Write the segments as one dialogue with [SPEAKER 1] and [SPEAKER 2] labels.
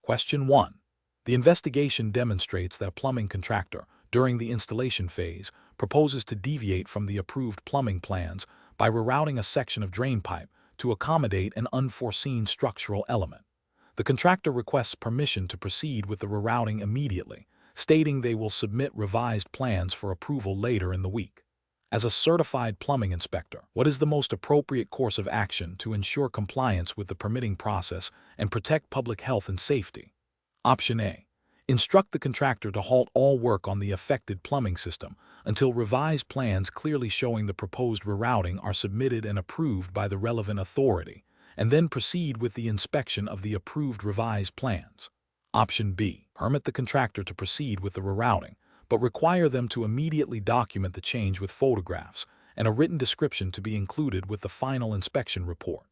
[SPEAKER 1] Question 1. The investigation demonstrates that a plumbing contractor, during the installation phase, proposes to deviate from the approved plumbing plans by rerouting a section of drain pipe to accommodate an unforeseen structural element. The contractor requests permission to proceed with the rerouting immediately, stating they will submit revised plans for approval later in the week. As a certified plumbing inspector, what is the most appropriate course of action to ensure compliance with the permitting process and protect public health and safety? Option A. Instruct the contractor to halt all work on the affected plumbing system until revised plans clearly showing the proposed rerouting are submitted and approved by the relevant authority, and then proceed with the inspection of the approved revised plans. Option B. Permit the contractor to proceed with the rerouting, but require them to immediately document the change with photographs and a written description to be included with the final inspection report.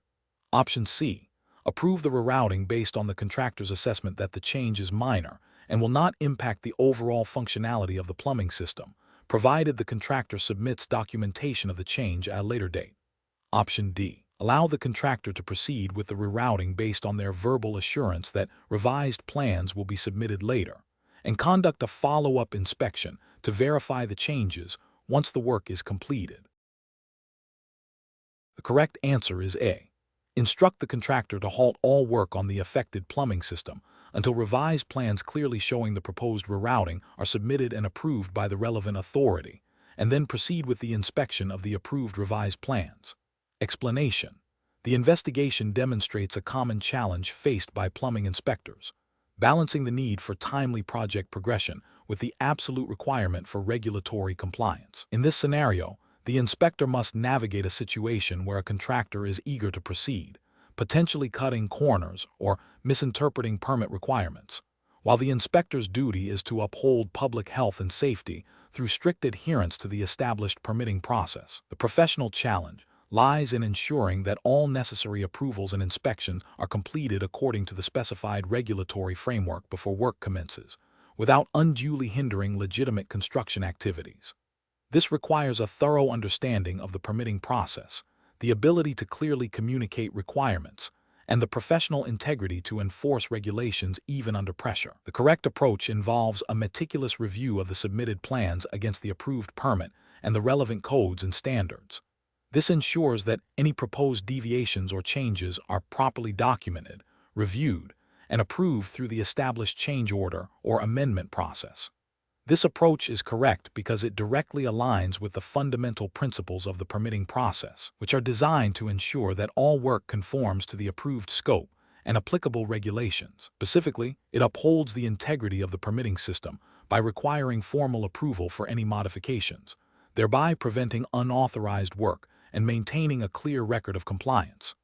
[SPEAKER 1] Option C. Approve the rerouting based on the contractor's assessment that the change is minor and will not impact the overall functionality of the plumbing system, provided the contractor submits documentation of the change at a later date. Option D. Allow the contractor to proceed with the rerouting based on their verbal assurance that revised plans will be submitted later, and conduct a follow-up inspection to verify the changes once the work is completed. The correct answer is A. Instruct the contractor to halt all work on the affected plumbing system until revised plans clearly showing the proposed rerouting are submitted and approved by the relevant authority, and then proceed with the inspection of the approved revised plans. Explanation. The investigation demonstrates a common challenge faced by plumbing inspectors, balancing the need for timely project progression with the absolute requirement for regulatory compliance. In this scenario, the inspector must navigate a situation where a contractor is eager to proceed, potentially cutting corners or misinterpreting permit requirements, while the inspector's duty is to uphold public health and safety through strict adherence to the established permitting process. The professional challenge lies in ensuring that all necessary approvals and inspections are completed according to the specified regulatory framework before work commences, without unduly hindering legitimate construction activities. This requires a thorough understanding of the permitting process, the ability to clearly communicate requirements, and the professional integrity to enforce regulations even under pressure. The correct approach involves a meticulous review of the submitted plans against the approved permit and the relevant codes and standards. This ensures that any proposed deviations or changes are properly documented, reviewed, and approved through the established change order or amendment process. This approach is correct because it directly aligns with the fundamental principles of the permitting process, which are designed to ensure that all work conforms to the approved scope and applicable regulations. Specifically, it upholds the integrity of the permitting system by requiring formal approval for any modifications, thereby preventing unauthorized work and maintaining a clear record of compliance.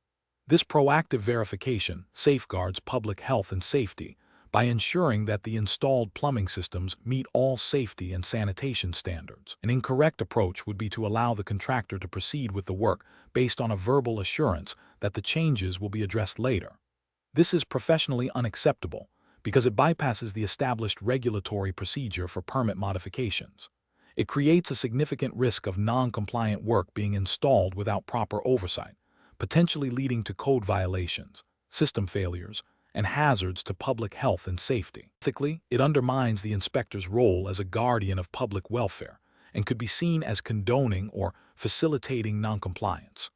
[SPEAKER 1] This proactive verification safeguards public health and safety by ensuring that the installed plumbing systems meet all safety and sanitation standards. An incorrect approach would be to allow the contractor to proceed with the work based on a verbal assurance that the changes will be addressed later. This is professionally unacceptable because it bypasses the established regulatory procedure for permit modifications. It creates a significant risk of non-compliant work being installed without proper oversight, potentially leading to code violations, system failures, and hazards to public health and safety. Ethically, it undermines the inspector's role as a guardian of public welfare and could be seen as condoning or facilitating noncompliance.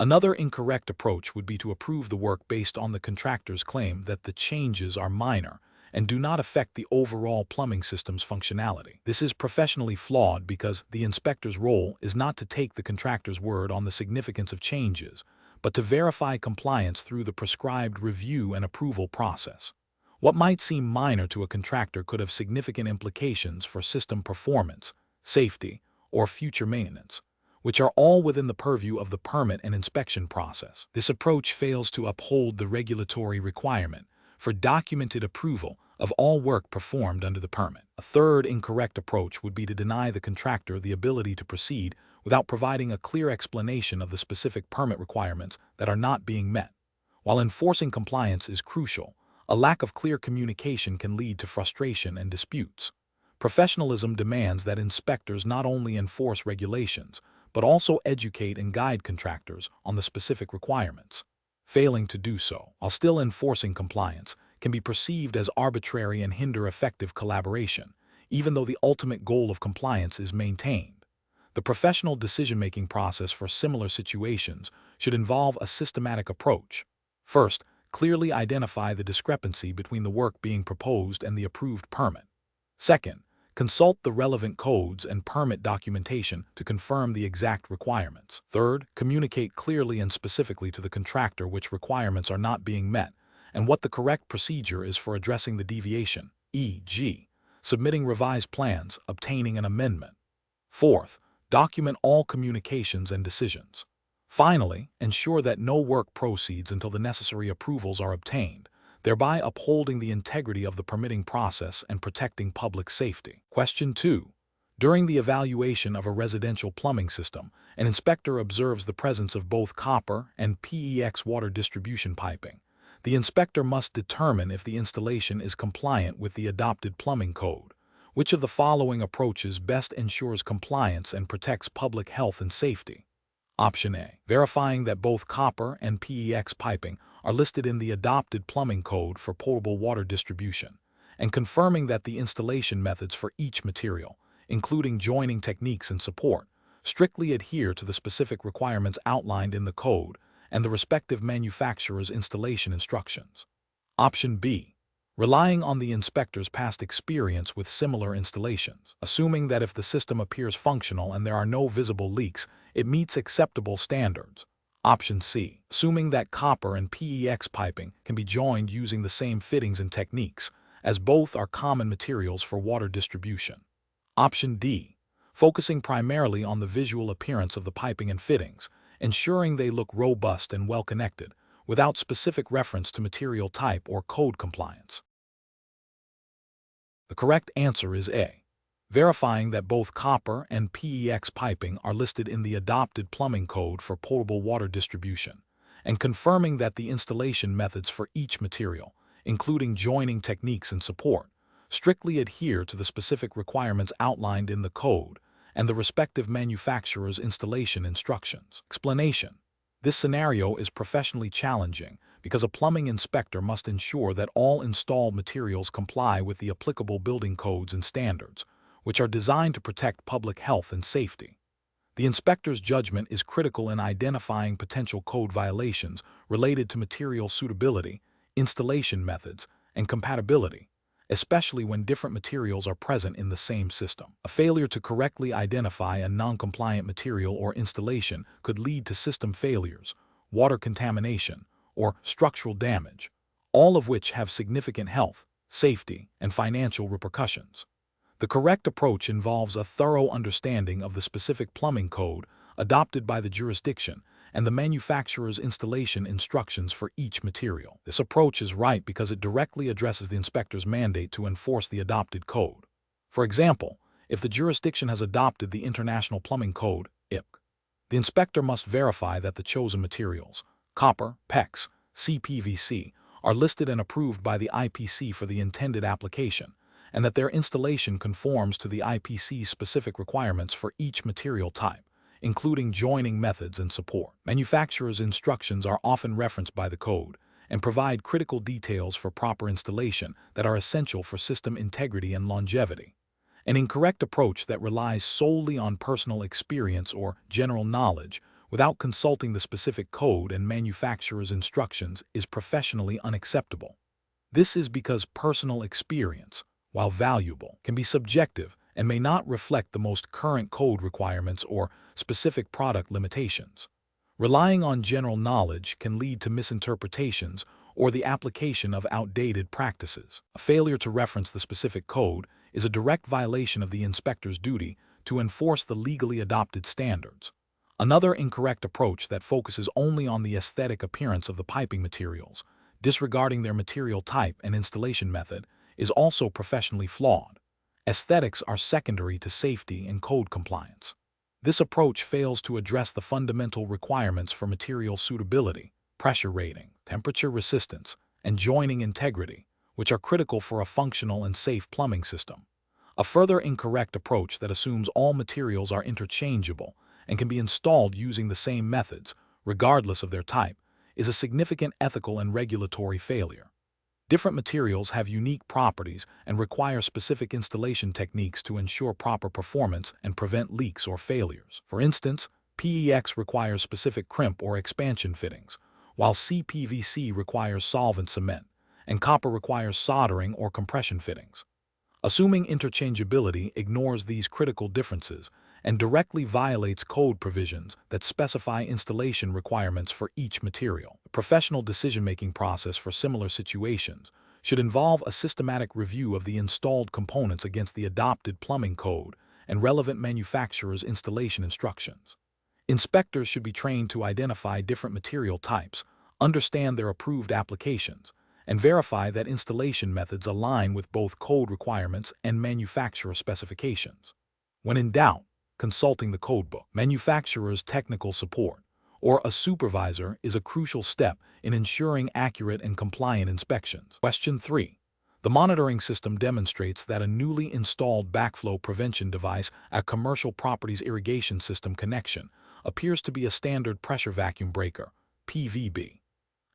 [SPEAKER 1] Another incorrect approach would be to approve the work based on the contractor's claim that the changes are minor and do not affect the overall plumbing system's functionality. This is professionally flawed because the inspector's role is not to take the contractor's word on the significance of changes, but to verify compliance through the prescribed review and approval process. What might seem minor to a contractor could have significant implications for system performance, safety, or future maintenance, which are all within the purview of the permit and inspection process. This approach fails to uphold the regulatory requirement for documented approval of all work performed under the permit. A third incorrect approach would be to deny the contractor the ability to proceed without providing a clear explanation of the specific permit requirements that are not being met. While enforcing compliance is crucial, a lack of clear communication can lead to frustration and disputes. Professionalism demands that inspectors not only enforce regulations, but also educate and guide contractors on the specific requirements. Failing to do so, while still enforcing compliance, can be perceived as arbitrary and hinder effective collaboration, even though the ultimate goal of compliance is maintained. The professional decision-making process for similar situations should involve a systematic approach. First, clearly identify the discrepancy between the work being proposed and the approved permit. Second, consult the relevant codes and permit documentation to confirm the exact requirements. Third, communicate clearly and specifically to the contractor which requirements are not being met and what the correct procedure is for addressing the deviation, e.g., submitting revised plans, obtaining an amendment. Fourth, document all communications and decisions. Finally, ensure that no work proceeds until the necessary approvals are obtained, thereby upholding the integrity of the permitting process and protecting public safety. Question 2. During the evaluation of a residential plumbing system, an inspector observes the presence of both copper and PEX water distribution piping. The inspector must determine if the installation is compliant with the adopted plumbing code. Which of the following approaches best ensures compliance and protects public health and safety? Option A. Verifying that both copper and PEX piping are listed in the adopted plumbing code for potable water distribution, and confirming that the installation methods for each material, including joining techniques and support, strictly adhere to the specific requirements outlined in the code and the respective manufacturer's installation instructions. Option B. Relying on the inspector's past experience with similar installations, assuming that if the system appears functional and there are no visible leaks, it meets acceptable standards. Option C. Assuming that copper and PEX piping can be joined using the same fittings and techniques, as both are common materials for water distribution. Option D. Focusing primarily on the visual appearance of the piping and fittings, ensuring they look robust and well-connected, without specific reference to material type or code compliance. The correct answer is A. Verifying that both copper and PEX piping are listed in the adopted plumbing code for potable water distribution, and confirming that the installation methods for each material, including joining techniques and support, strictly adhere to the specific requirements outlined in the code and the respective manufacturer's installation instructions. Explanation. This scenario is professionally challenging because a plumbing inspector must ensure that all installed materials comply with the applicable building codes and standards, which are designed to protect public health and safety. The inspector's judgment is critical in identifying potential code violations related to material suitability, installation methods, and compatibility, especially when different materials are present in the same system. A failure to correctly identify a non-compliant material or installation could lead to system failures, water contamination, or structural damage, all of which have significant health, safety, and financial repercussions. The correct approach involves a thorough understanding of the specific plumbing code adopted by the jurisdiction and the manufacturer's installation instructions for each material. This approach is right because it directly addresses the inspector's mandate to enforce the adopted code. For example, if the jurisdiction has adopted the International Plumbing Code, IPC, the inspector must verify that the chosen materials, copper, PEX, CPVC, are listed and approved by the IPC for the intended application, and that their installation conforms to the IPC's specific requirements for each material type, including joining methods and support. Manufacturers' instructions are often referenced by the code and provide critical details for proper installation that are essential for system integrity and longevity. An incorrect approach that relies solely on personal experience or general knowledge without consulting the specific code and manufacturer's instructions is professionally unacceptable. This is because personal experience, while valuable, can be subjective and may not reflect the most current code requirements or specific product limitations. Relying on general knowledge can lead to misinterpretations or the application of outdated practices. A failure to reference the specific code is a direct violation of the inspector's duty to enforce the legally adopted standards. Another incorrect approach that focuses only on the aesthetic appearance of the piping materials, disregarding their material type and installation method, is also professionally flawed. Aesthetics are secondary to safety and code compliance. This approach fails to address the fundamental requirements for material suitability, pressure rating, temperature resistance, and joining integrity, which are critical for a functional and safe plumbing system. A further incorrect approach that assumes all materials are interchangeable and can be installed using the same methods, regardless of their type, is a significant ethical and regulatory failure. Different materials have unique properties and require specific installation techniques to ensure proper performance and prevent leaks or failures. For instance, PEX requires specific crimp or expansion fittings, while CPVC requires solvent cement, and copper requires soldering or compression fittings. Assuming interchangeability ignores these critical differences and directly violates code provisions that specify installation requirements for each material. A professional decision-making process for similar situations should involve a systematic review of the installed components against the adopted plumbing code and relevant manufacturer's installation instructions. Inspectors should be trained to identify different material types, understand their approved applications, and verify that installation methods align with both code requirements and manufacturer specifications. When in doubt, consulting the codebook, manufacturer's technical support, or a supervisor is a crucial step in ensuring accurate and compliant inspections. Question 3. The monitoring system demonstrates that a newly installed backflow prevention device at commercial property's irrigation system connection appears to be a standard pressure vacuum breaker, PVB.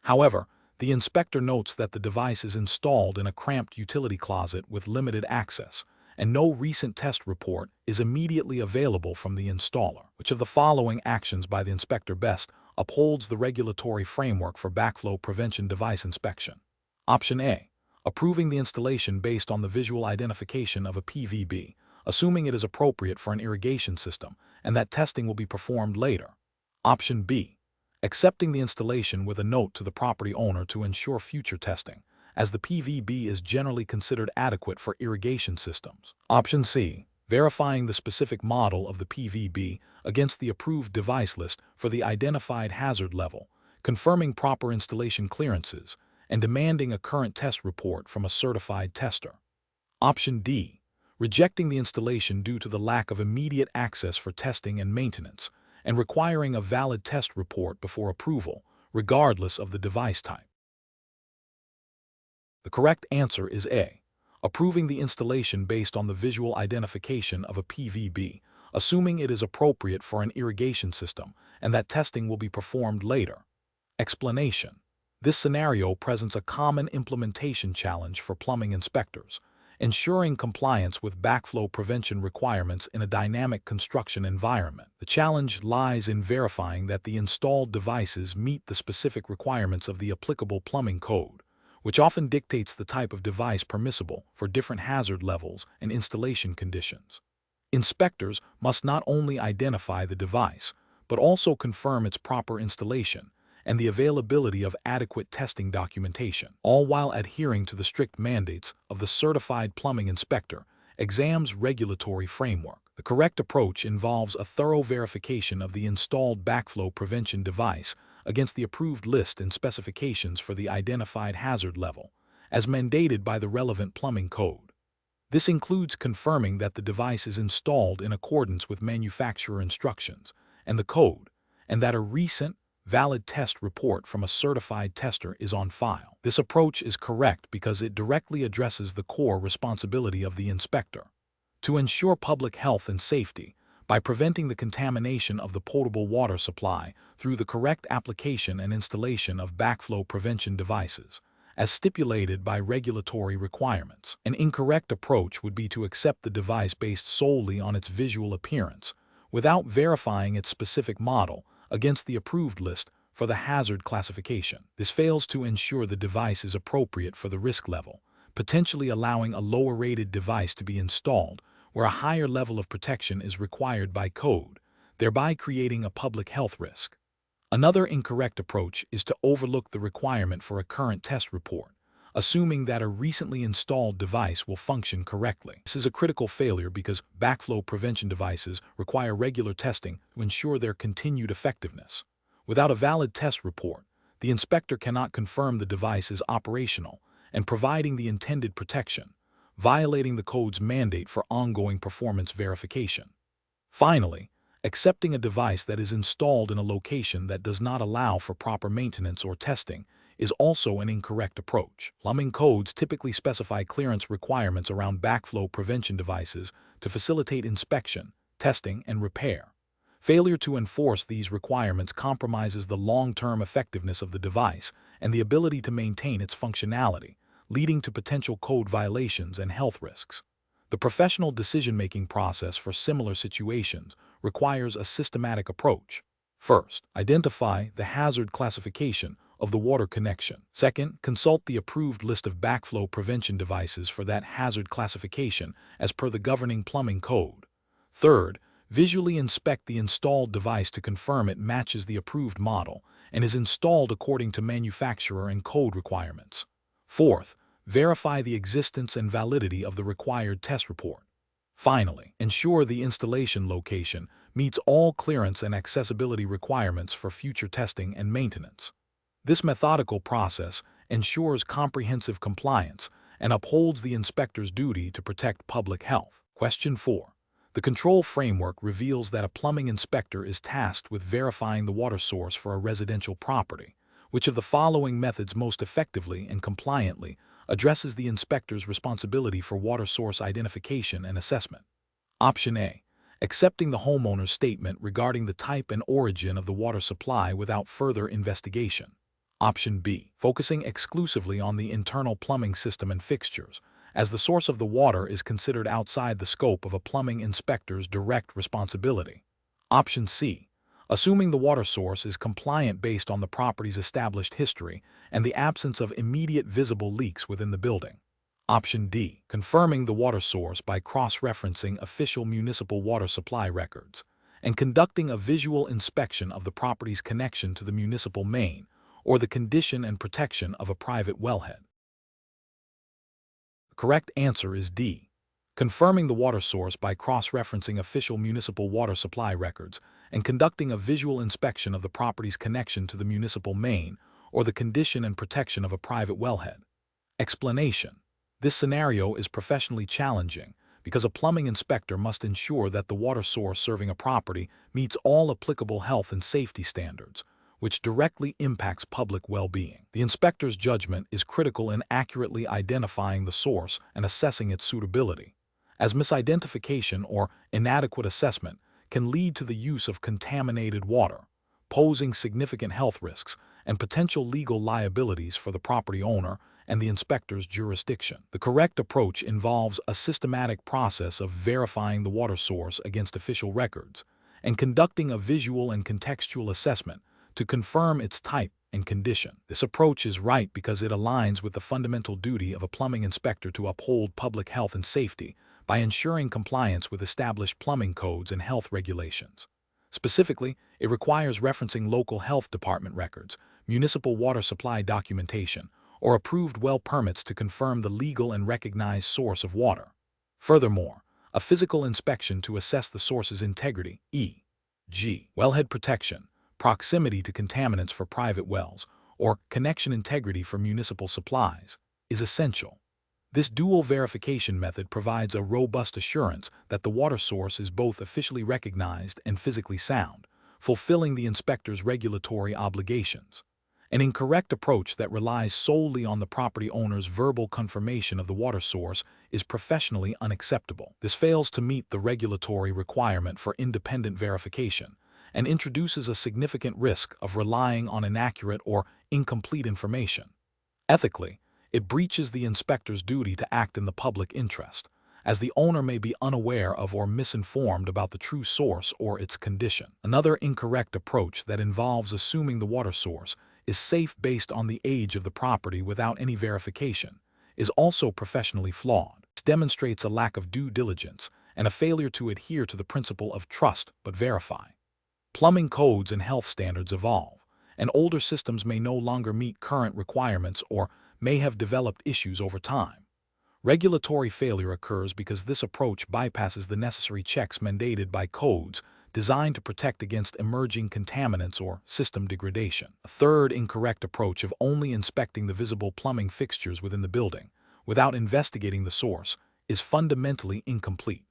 [SPEAKER 1] However, the inspector notes that the device is installed in a cramped utility closet with limited access, and no recent test report is immediately available from the installer. Which of the following actions by the inspector best upholds the regulatory framework for backflow prevention device inspection? Option A. Approving the installation based on the visual identification of a PVB, assuming it is appropriate for an irrigation system and that testing will be performed later. Option B. Accepting the installation with a note to the property owner to ensure future testing, as the PVB is generally considered adequate for irrigation systems. Option C. Verifying the specific model of the PVB against the approved device list for the identified hazard level, confirming proper installation clearances, and demanding a current test report from a certified tester. Option D. Rejecting the installation due to the lack of immediate access for testing and maintenance, and requiring a valid test report before approval, regardless of the device type. The correct answer is A. Approving the installation based on the visual identification of a PVB, assuming it is appropriate for an irrigation system and that testing will be performed later. Explanation. This scenario presents a common implementation challenge for plumbing inspectors, ensuring compliance with backflow prevention requirements in a dynamic construction environment. The challenge lies in verifying that the installed devices meet the specific requirements of the applicable plumbing code, which often dictates the type of device permissible for different hazard levels and installation conditions. Inspectors must not only identify the device, but also confirm its proper installation and the availability of adequate testing documentation, all while adhering to the strict mandates of the Certified Plumbing Inspector exam's regulatory framework. The correct approach involves a thorough verification of the installed backflow prevention device against the approved list and specifications for the identified hazard level, as mandated by the relevant plumbing code. This includes confirming that the device is installed in accordance with manufacturer instructions and the code, and that a recent, valid test report from a certified tester is on file. This approach is correct because it directly addresses the core responsibility of the inspector to ensure public health and safety by preventing the contamination of the potable water supply through the correct application and installation of backflow prevention devices, as stipulated by regulatory requirements. An incorrect approach would be to accept the device based solely on its visual appearance, without verifying its specific model against the approved list for the hazard classification. This fails to ensure the device is appropriate for the risk level, potentially allowing a lower-rated device to be installed where a higher level of protection is required by code, thereby creating a public health risk. Another incorrect approach is to overlook the requirement for a current test report, assuming that a recently installed device will function correctly. This is a critical failure because backflow prevention devices require regular testing to ensure their continued effectiveness. Without a valid test report, the inspector cannot confirm the device is operational and providing the intended protection, violating the code's mandate for ongoing performance verification. Finally, accepting a device that is installed in a location that does not allow for proper maintenance or testing is also an incorrect approach. Plumbing codes typically specify clearance requirements around backflow prevention devices to facilitate inspection, testing, and repair. Failure to enforce these requirements compromises the long-term effectiveness of the device and the ability to maintain its functionality, leading to potential code violations and health risks. The professional decision-making process for similar situations requires a systematic approach. First, identify the hazard classification of the water connection. Second, consult the approved list of backflow prevention devices for that hazard classification as per the governing plumbing code. Third, visually inspect the installed device to confirm it matches the approved model and is installed according to manufacturer and code requirements. Fourth, verify the existence and validity of the required test report. Finally, ensure the installation location meets all clearance and accessibility requirements for future testing and maintenance. This methodical process ensures comprehensive compliance and upholds the inspector's duty to protect public health. Question 4. The control framework reveals that a plumbing inspector is tasked with verifying the water source for a residential property. Which of the following methods most effectively and compliantly addresses the inspector's responsibility for water source identification and assessment? Option A. Accepting the homeowner's statement regarding the type and origin of the water supply without further investigation. Option B. Focusing exclusively on the internal plumbing system and fixtures, as the source of the water is considered outside the scope of a plumbing inspector's direct responsibility. Option C. Assuming the water source is compliant based on the property's established history and the absence of immediate visible leaks within the building. Option D. Confirming the water source by cross-referencing official municipal water supply records and conducting a visual inspection of the property's connection to the municipal main or the condition and protection of a private wellhead. The correct answer is D. Confirming the water source by cross-referencing official municipal water supply records and conducting a visual inspection of the property's connection to the municipal main or the condition and protection of a private wellhead. Explanation. This scenario is professionally challenging because a plumbing inspector must ensure that the water source serving a property meets all applicable health and safety standards, which directly impacts public well-being. The inspector's judgment is critical in accurately identifying the source and assessing its suitability, as misidentification or inadequate assessment can lead to the use of contaminated water, posing significant health risks and potential legal liabilities for the property owner and the inspector's jurisdiction. The correct approach involves a systematic process of verifying the water source against official records and conducting a visual and contextual assessment to confirm its type and condition. This approach is right because it aligns with the fundamental duty of a plumbing inspector to uphold public health and safety by ensuring compliance with established plumbing codes and health regulations. Specifically, it requires referencing local health department records, municipal water supply documentation, or approved well permits to confirm the legal and recognized source of water. Furthermore, a physical inspection to assess the source's integrity, e.g., wellhead protection, proximity to contaminants for private wells, or connection integrity for municipal supplies, is essential. This dual verification method provides a robust assurance that the water source is both officially recognized and physically sound, fulfilling the inspector's regulatory obligations. An incorrect approach that relies solely on the property owner's verbal confirmation of the water source is professionally unacceptable. This fails to meet the regulatory requirement for independent verification and introduces a significant risk of relying on inaccurate or incomplete information. Ethically, it breaches the inspector's duty to act in the public interest, as the owner may be unaware of or misinformed about the true source or its condition. Another incorrect approach that involves assuming the water source is safe based on the age of the property without any verification is also professionally flawed. This demonstrates a lack of due diligence and a failure to adhere to the principle of trust but verify. Plumbing codes and health standards evolve, and older systems may no longer meet current requirements or may have developed issues over time. Regulatory failure occurs because this approach bypasses the necessary checks mandated by codes designed to protect against emerging contaminants or system degradation. A third incorrect approach of only inspecting the visible plumbing fixtures within the building, without investigating the source, is fundamentally incomplete.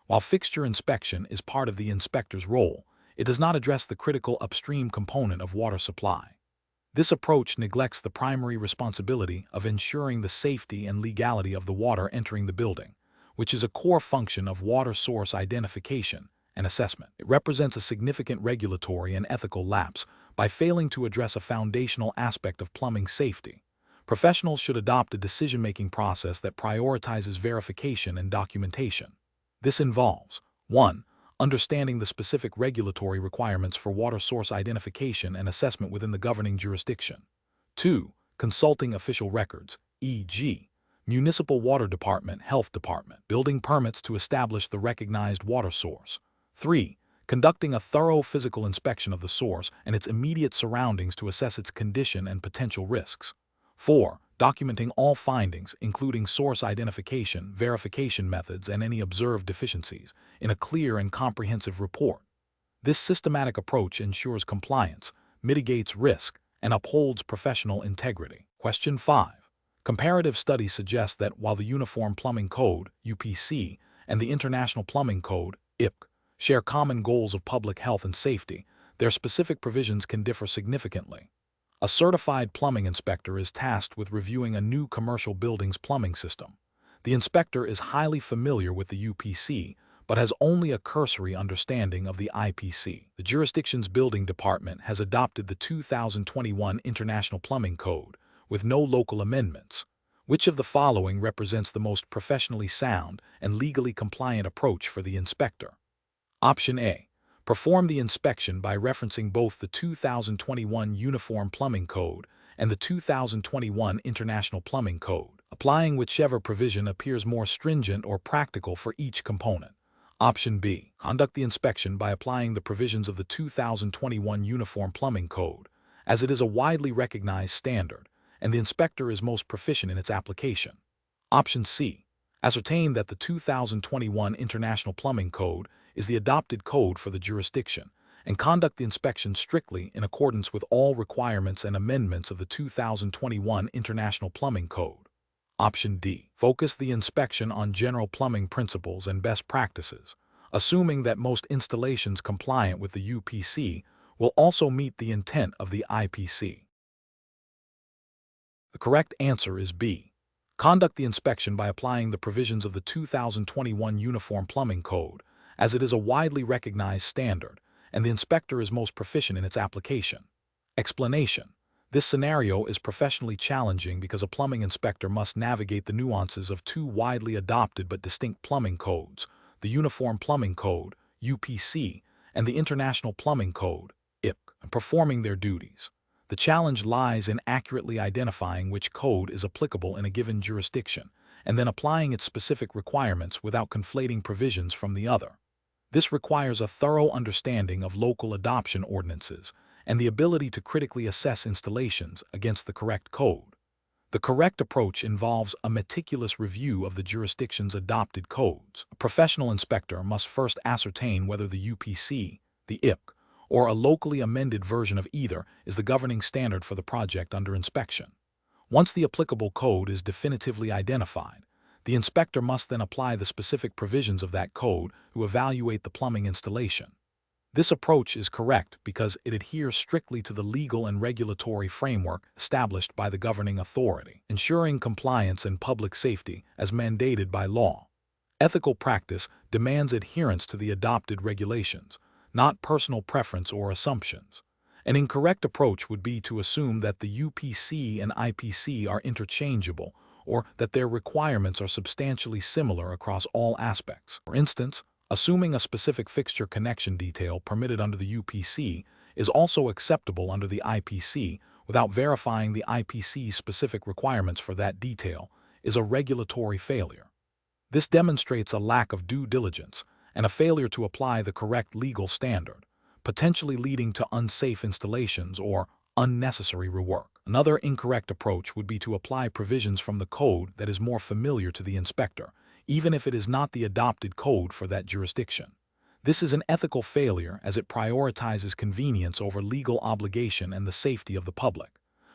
[SPEAKER 1] While fixture inspection is part of the inspector's role, it does not address the critical upstream component of water supply. This approach neglects the primary responsibility of ensuring the safety and legality of the water entering the building, which is a core function of water source identification and assessment. It represents a significant regulatory and ethical lapse by failing to address a foundational aspect of plumbing safety, Professionals should adopt a decision-making process that prioritizes verification and documentation. This involves 1. Understanding the specific regulatory requirements for water source identification and assessment within the governing jurisdiction. 2. Consulting official records, e.g., Municipal Water Department, Health Department, building permits to establish the recognized water source. 3. Conducting a thorough physical inspection of the source and its immediate surroundings to assess its condition and potential risks. 4. Documenting all findings, including source identification, verification methods, and any observed deficiencies, in a clear and comprehensive report. This systematic approach ensures compliance, mitigates risk, and upholds professional integrity. Question 5. Comparative studies suggest that while the Uniform Plumbing Code, UPC, and the International Plumbing Code, IPC, share common goals of public health and safety, their specific provisions can differ significantly. A certified plumbing inspector is tasked with reviewing a new commercial building's plumbing system. The inspector is highly familiar with the UPC, but has only a cursory understanding of the IPC. The jurisdiction's building department has adopted the 2021 International Plumbing Code, with no local amendments. Which of the following represents the most professionally sound and legally compliant approach for the inspector? Option A. Perform the inspection by referencing both the 2021 Uniform Plumbing Code and the 2021 International Plumbing Code, applying whichever provision appears more stringent or practical for each component. Option B. Conduct the inspection by applying the provisions of the 2021 Uniform Plumbing Code, as it is a widely recognized standard, and the inspector is most proficient in its application. Option C. Ascertain that the 2021 International Plumbing Code is the adopted code for the jurisdiction, and conduct the inspection strictly in accordance with all requirements and amendments of the 2021 International Plumbing Code. Option D. Focus the inspection on general plumbing principles and best practices, assuming that most installations compliant with the UPC will also meet the intent of the IPC. The correct answer is B. Conduct the inspection by applying the provisions of the 2021 Uniform Plumbing Code, as it is a widely recognized standard, and the inspector is most proficient in its application. Explanation. This scenario is professionally challenging because a plumbing inspector must navigate the nuances of two widely adopted but distinct plumbing codes, the Uniform Plumbing Code, UPC, and the International Plumbing Code, IPC, and performing their duties. The challenge lies in accurately identifying which code is applicable in a given jurisdiction, and then applying its specific requirements without conflating provisions from the other. This requires a thorough understanding of local adoption ordinances and the ability to critically assess installations against the correct code. The correct approach involves a meticulous review of the jurisdiction's adopted codes. A professional inspector must first ascertain whether the UPC, the IPC, or a locally amended version of either is the governing standard for the project under inspection. Once the applicable code is definitively identified, the inspector must then apply the specific provisions of that code to evaluate the plumbing installation. This approach is correct because it adheres strictly to the legal and regulatory framework established by the governing authority, ensuring compliance and public safety as mandated by law. Ethical practice demands adherence to the adopted regulations, not personal preference or assumptions. An incorrect approach would be to assume that the UPC and IPC are interchangeable or that their requirements are substantially similar across all aspects. For instance, assuming a specific fixture connection detail permitted under the UPC is also acceptable under the IPC without verifying the IPC's specific requirements for that detail is a regulatory failure. This demonstrates a lack of due diligence and a failure to apply the correct legal standard, potentially leading to unsafe installations or unnecessary rework. Another incorrect approach would be to apply provisions from the code that is more familiar to the inspector, even if it is not the adopted code for that jurisdiction. This is an ethical failure as it prioritizes convenience over legal obligation and the safety of the public.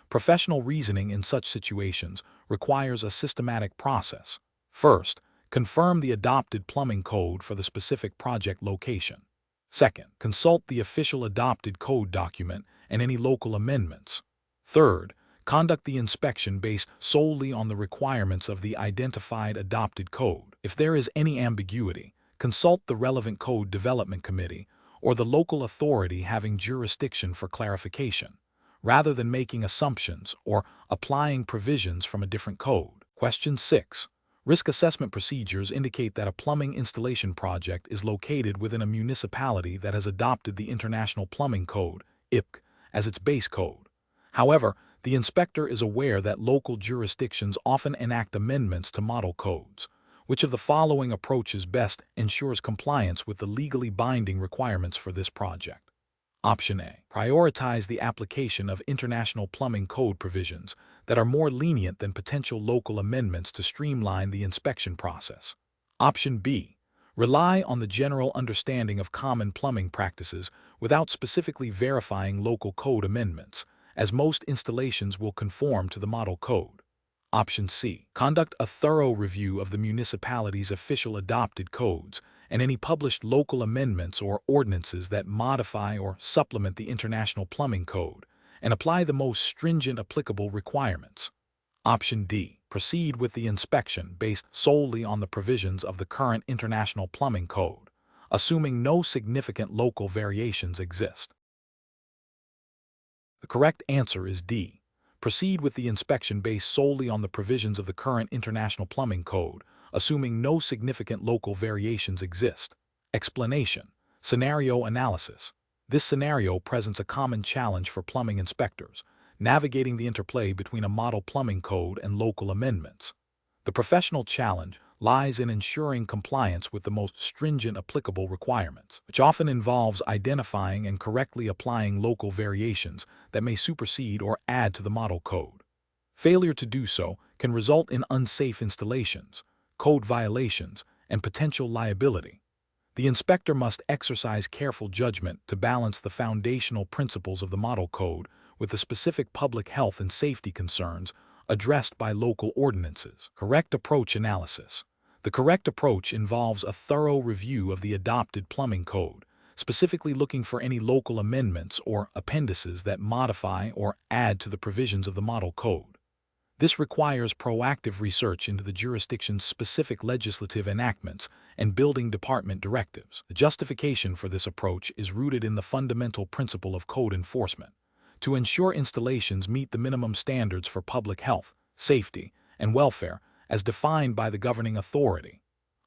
[SPEAKER 1] Professional reasoning in such situations requires a systematic process. First, confirm the adopted plumbing code for the specific project location. Second, consult the official adopted code document and any local amendments. Third, conduct the inspection based solely on the requirements of the identified adopted code. If there is any ambiguity, consult the relevant code development committee or the local authority having jurisdiction for clarification. rather than making assumptions or applying provisions from a different code. Question 6. Risk assessment procedures indicate that a plumbing installation project is located within a municipality that has adopted the International Plumbing Code, IPC, as its base code. However, the inspector is aware that local jurisdictions often enact amendments to model codes. Which of the following approaches best ensures compliance with the legally binding requirements for this project? Option A. Prioritize the application of International Plumbing Code provisions that are more lenient than potential local amendments to streamline the inspection process. Option B. Rely on the general understanding of common plumbing practices without specifically verifying local code amendments, as most installations will conform to the model code. Option C. Conduct a thorough review of the municipality's official adopted codes and any published local amendments or ordinances that modify or supplement the International Plumbing Code, and apply the most stringent applicable requirements. Option D. Proceed with the inspection based solely on the provisions of the current International Plumbing Code, assuming no significant local variations exist. The correct answer is D. Proceed with the inspection based solely on the provisions of the current International Plumbing Code, assuming no significant local variations exist. Explanation. Scenario analysis. This scenario presents a common challenge for plumbing inspectors, navigating the interplay between a model plumbing code and local amendments. The professional challenge lies in ensuring compliance with the most stringent applicable requirements, which often involves identifying and correctly applying local variations that may supersede or add to the model code. Failure to do so can result in unsafe installations, code violations, and potential liability. The inspector must exercise careful judgment to balance the foundational principles of the model code with the specific public health and safety concerns addressed by local ordinances. Correct approach analysis. The correct approach involves a thorough review of the adopted plumbing code, specifically looking for any local amendments or appendices that modify or add to the provisions of the model code. This requires proactive research into the jurisdiction's specific legislative enactments and building department directives. The justification for this approach is rooted in the fundamental principle of code enforcement. To ensure installations meet the minimum standards for public health, safety, and welfare as defined by the governing authority.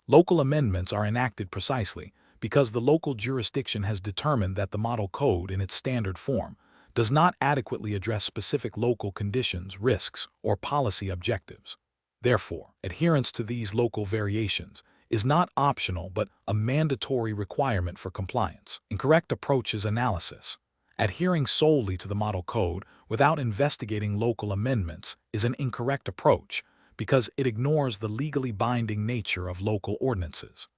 [SPEAKER 1] Local amendments are enacted precisely because the local jurisdiction has determined that the model code in its standard form does not adequately address specific local conditions, risks, or policy objectives. Therefore, adherence to these local variations is not optional but a mandatory requirement for compliance. Incorrect approaches analysis. Adhering solely to the model code without investigating local amendments is an incorrect approach because it ignores the legally binding nature of local ordinances.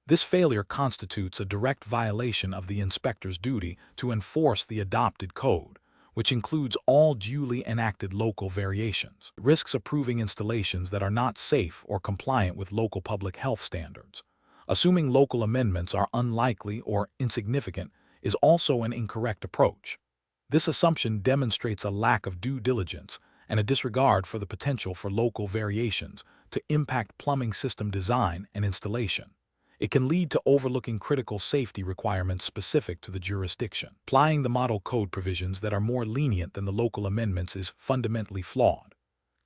[SPEAKER 1] This failure constitutes a direct violation of the inspector's duty to enforce the adopted code, which includes all duly enacted local variations. It risks approving installations that are not safe or compliant with local public health standards. Assuming local amendments are unlikely or insignificant is also an incorrect approach. This assumption demonstrates a lack of due diligence and a disregard for the potential for local variations to impact plumbing system design and installation. It can lead to overlooking critical safety requirements specific to the jurisdiction. Applying the model code provisions that are more lenient than the local amendments is fundamentally flawed.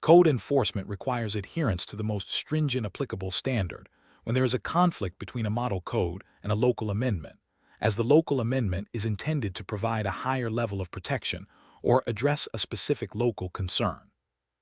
[SPEAKER 1] Code enforcement requires adherence to the most stringent applicable standard when there is a conflict between a model code and a local amendment, as the local amendment is intended to provide a higher level of protection or address a specific local concern.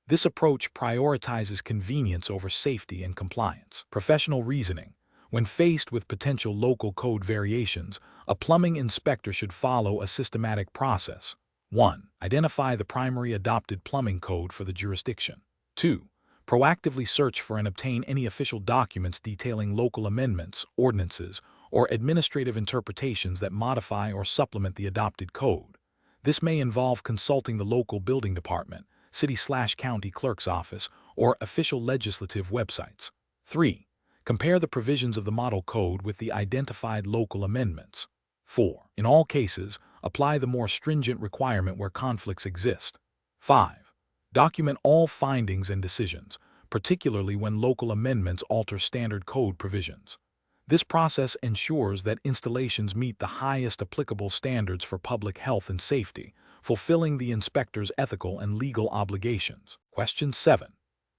[SPEAKER 1] This approach prioritizes convenience over safety and compliance. Professional reasoning. When faced with potential local code variations, a plumbing inspector should follow a systematic process. 1. Identify the primary adopted plumbing code for the jurisdiction. 2. Proactively search for and obtain any official documents detailing local amendments, ordinances, or administrative interpretations that modify or supplement the adopted code. This may involve consulting the local building department, city/county clerk's office, or official legislative websites. 3. Compare the provisions of the model code with the identified local amendments. 4. In all cases, apply the more stringent requirement where conflicts exist. 5. Document all findings and decisions, particularly when local amendments alter standard code provisions. This process ensures that installations meet the highest applicable standards for public health and safety, fulfilling the inspector's ethical and legal obligations. Question 7.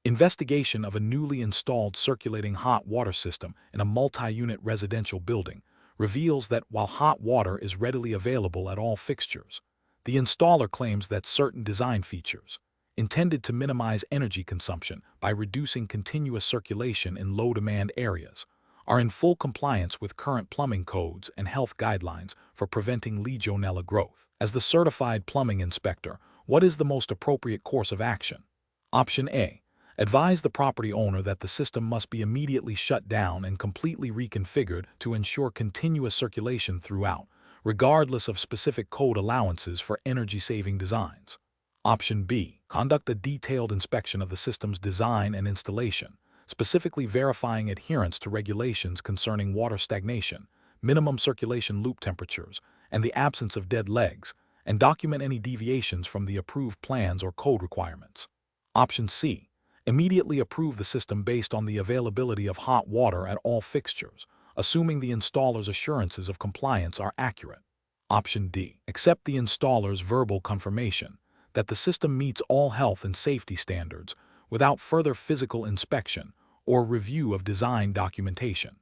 [SPEAKER 1] Investigation of a newly installed circulating hot water system in a multi-unit residential building reveals that while hot water is readily available at all fixtures, the installer claims that certain design features, intended to minimize energy consumption by reducing continuous circulation in low-demand areas, are in full compliance with current plumbing codes and health guidelines for preventing Legionella growth. As the certified plumbing inspector, what is the most appropriate course of action? Option A. Advise the property owner that the system must be immediately shut down and completely reconfigured to ensure continuous circulation throughout, regardless of specific code allowances for energy-saving designs. Option B. Conduct a detailed inspection of the system's design and installation, specifically verifying adherence to regulations concerning water stagnation, minimum circulation loop temperatures, and the absence of dead legs, and document any deviations from the approved plans or code requirements. Option C. Immediately approve the system based on the availability of hot water at all fixtures, assuming the installer's assurances of compliance are accurate. Option D. Accept the installer's verbal confirmation that the system meets all health and safety standards without further physical inspection or review of design documentation.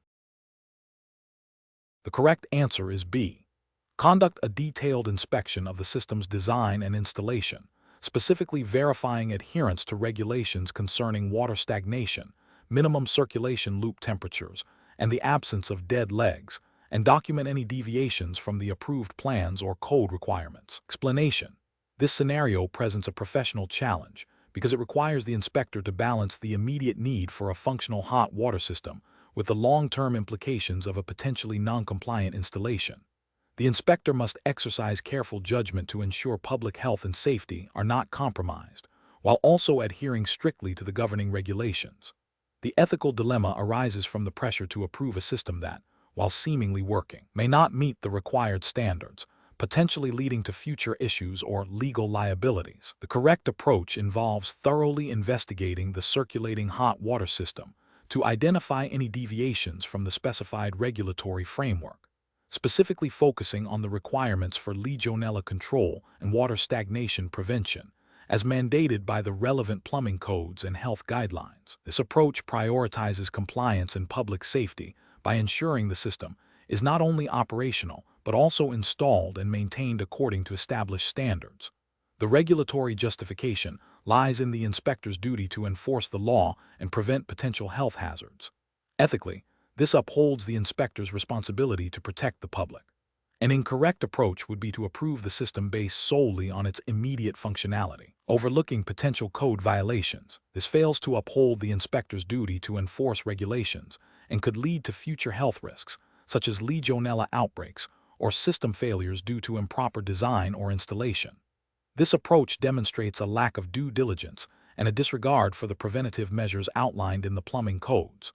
[SPEAKER 1] The correct answer is B. Conduct a detailed inspection of the system's design and installation, specifically verifying adherence to regulations concerning water stagnation, minimum circulation loop temperatures, and the absence of dead legs, and document any deviations from the approved plans or code requirements. Explanation. This scenario presents a professional challenge because it requires the inspector to balance the immediate need for a functional hot water system with the long-term implications of a potentially non-compliant installation. The inspector must exercise careful judgment to ensure public health and safety are not compromised, while also adhering strictly to the governing regulations. The ethical dilemma arises from the pressure to approve a system that, while seemingly working, may not meet the required standards, potentially leading to future issues or legal liabilities. The correct approach involves thoroughly investigating the circulating hot water system to identify any deviations from the specified regulatory framework, specifically focusing on the requirements for Legionella control and water stagnation prevention, as mandated by the relevant plumbing codes and health guidelines. This approach prioritizes compliance and public safety by ensuring the system is not only operational but also installed and maintained according to established standards. The regulatory justification lies in the inspector's duty to enforce the law and prevent potential health hazards. Ethically, this upholds the inspector's responsibility to protect the public. An incorrect approach would be to approve the system based solely on its immediate functionality, overlooking potential code violations. This fails to uphold the inspector's duty to enforce regulations and could lead to future health risks, such as Legionella outbreaks or system failures due to improper design or installation. This approach demonstrates a lack of due diligence and a disregard for the preventative measures outlined in the plumbing codes.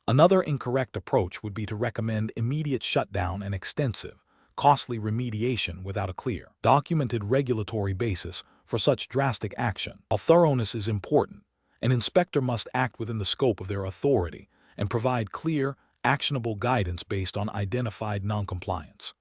[SPEAKER 1] Another incorrect approach would be to recommend immediate shutdown and extensive, costly remediation without a clear, documented regulatory basis for such drastic action. While thoroughness is important, an inspector must act within the scope of their authority and provide clear, actionable guidance based on identified noncompliance.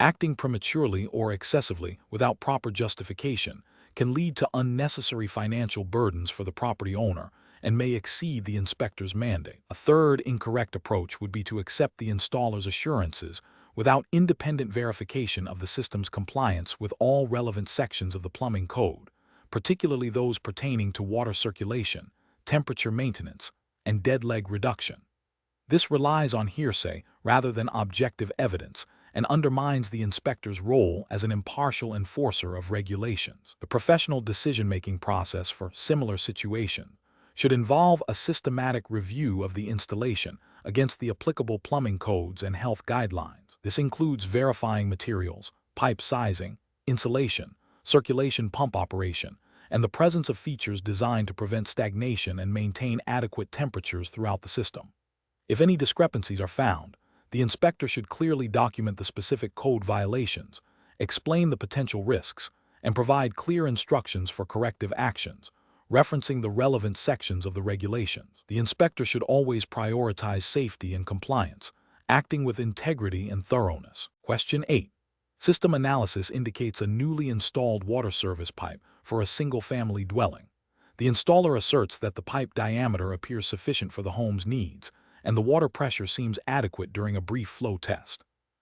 [SPEAKER 1] Acting prematurely or excessively without proper justification can lead to unnecessary financial burdens for the property owner and may exceed the inspector's mandate. A third incorrect approach would be to accept the installer's assurances without independent verification of the system's compliance with all relevant sections of the plumbing code, particularly those pertaining to water circulation, temperature maintenance, and dead leg reduction. This relies on hearsay rather than objective evidence and undermines the inspector's role as an impartial enforcer of regulations. The professional decision-making process for similar situations should involve a systematic review of the installation against the applicable plumbing codes and health guidelines. This includes verifying materials, pipe sizing, insulation, circulation pump operation, and the presence of features designed to prevent stagnation and maintain adequate temperatures throughout the system. If any discrepancies are found, the inspector should clearly document the specific code violations, explain the potential risks, and provide clear instructions for corrective actions, referencing the relevant sections of the regulations. The inspector should always prioritize safety and compliance, acting with integrity and thoroughness. Question 8. System analysis indicates a newly installed water service pipe for a single-family dwelling. The installer asserts that the pipe diameter appears sufficient for the home's needs, and the water pressure seems adequate during a brief flow test.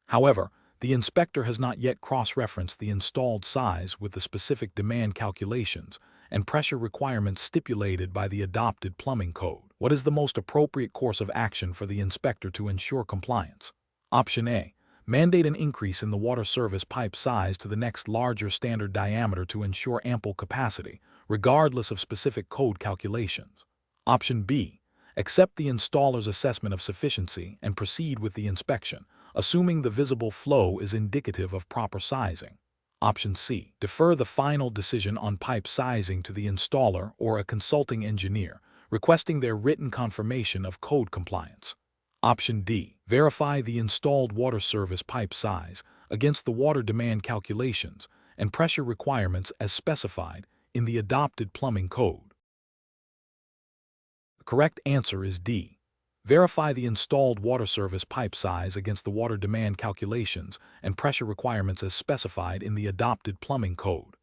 [SPEAKER 1] However, the inspector has not yet cross-referenced the installed size with the specific demand calculations and pressure requirements stipulated by the adopted plumbing code. What is the most appropriate course of action for the inspector to ensure compliance? Option A. Mandate an increase in the water service pipe size to the next larger standard diameter to ensure ample capacity, regardless of specific code calculations. Option B. Accept the installer's assessment of sufficiency and proceed with the inspection, assuming the visible flow is indicative of proper sizing. Option C. Defer the final decision on pipe sizing to the installer or a consulting engineer, requesting their written confirmation of code compliance. Option D. Verify the installed water service pipe size against the water demand calculations and pressure requirements as specified in the adopted plumbing code. The correct answer is D. Verify the installed water service pipe size against the water demand calculations and pressure requirements as specified in the adopted plumbing code.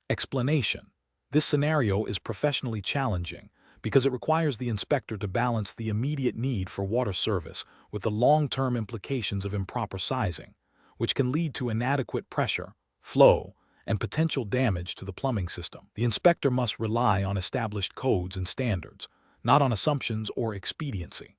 [SPEAKER 1] Explanation: this scenario is professionally challenging because it requires the inspector to balance the immediate need for water service with the long-term implications of improper sizing, which can lead to inadequate pressure, flow, and potential damage to the plumbing system. The inspector must rely on established codes and standards, not on assumptions or expediency.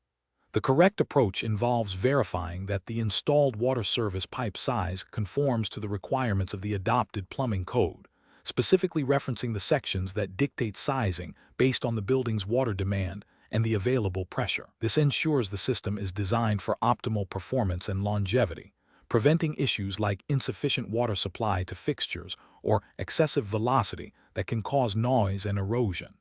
[SPEAKER 1] The correct approach involves verifying that the installed water service pipe size conforms to the requirements of the adopted plumbing code, specifically referencing the sections that dictate sizing based on the building's water demand and the available pressure. This ensures the system is designed for optimal performance and longevity, preventing issues like insufficient water supply to fixtures or excessive velocity that can cause noise and erosion.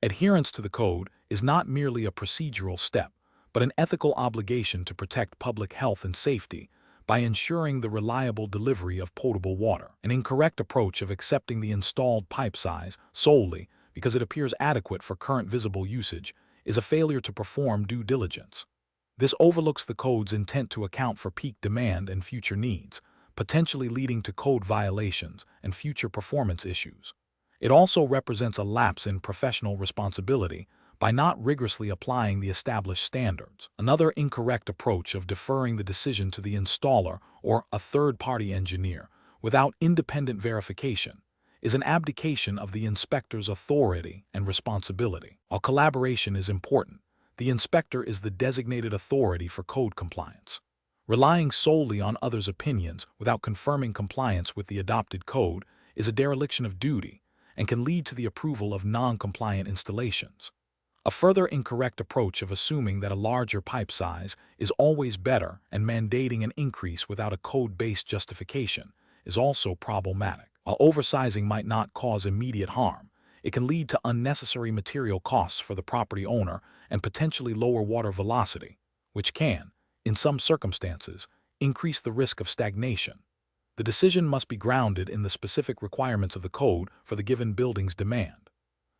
[SPEAKER 1] Adherence to the code is not merely a procedural step, but an ethical obligation to protect public health and safety by ensuring the reliable delivery of potable water. An incorrect approach of accepting the installed pipe size solely because it appears adequate for current visible usage is a failure to perform due diligence. This overlooks the code's intent to account for peak demand and future needs, potentially leading to code violations and future performance issues. It also represents a lapse in professional responsibility by not rigorously applying the established standards. Another incorrect approach of deferring the decision to the installer or a third-party engineer without independent verification is an abdication of the inspector's authority and responsibility. While collaboration is important, the inspector is the designated authority for code compliance. Relying solely on others' opinions without confirming compliance with the adopted code is a dereliction of duty and can lead to the approval of non-compliant installations. A further incorrect approach of assuming that a larger pipe size is always better and mandating an increase without a code-based justification is also problematic. While oversizing might not cause immediate harm, it can lead to unnecessary material costs for the property owner and potentially lower water velocity, which can, in some circumstances, increase the risk of stagnation. The decision must be grounded in the specific requirements of the code for the given building's demand.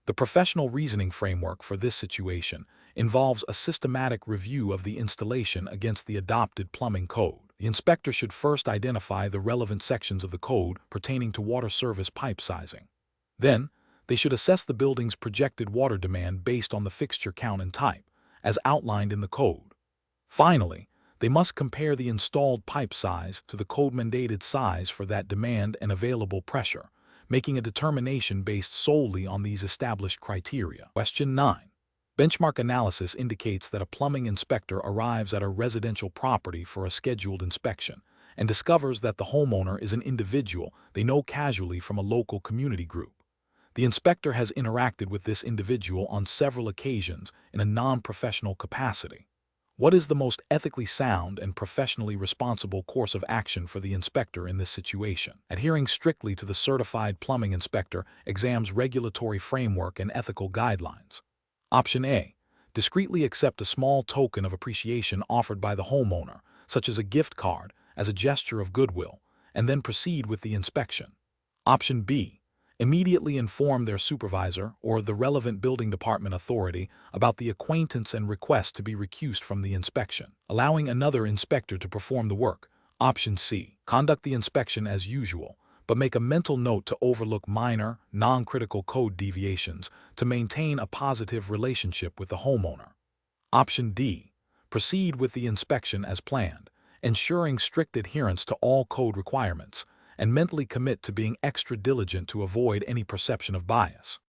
[SPEAKER 1] The professional reasoning framework for this situation involves a systematic review of the installation against the adopted plumbing code. The inspector should first identify the relevant sections of the code pertaining to water service pipe sizing. Then, they should assess the building's projected water demand based on the fixture count and type, as outlined in the code. Finally, they must compare the installed pipe size to the code-mandated size for that demand and available pressure, making a determination based solely on these established criteria. Question 9. Benchmark analysis indicates that a plumbing inspector arrives at a residential property for a scheduled inspection and discovers that the homeowner is an individual they know casually from a local community group. The inspector has interacted with this individual on several occasions in a non-professional capacity. What is the most ethically sound and professionally responsible course of action for the inspector in this situation? Adhering strictly to the certified plumbing inspector exam's regulatory framework and ethical guidelines. Option A. Discreetly accept a small token of appreciation offered by the homeowner, such as a gift card, as a gesture of goodwill, and then proceed with the inspection. Option B. Immediately inform their supervisor or the relevant building department authority about the acquaintance and request to be recused from the inspection, allowing another inspector to perform the work. Option C. Conduct the inspection as usual, but make a mental note to overlook minor, non-critical code deviations to maintain a positive relationship with the homeowner. Option D. Proceed with the inspection as planned, ensuring strict adherence to all code requirements, and mentally commit to being extra diligent to avoid any perception of bias.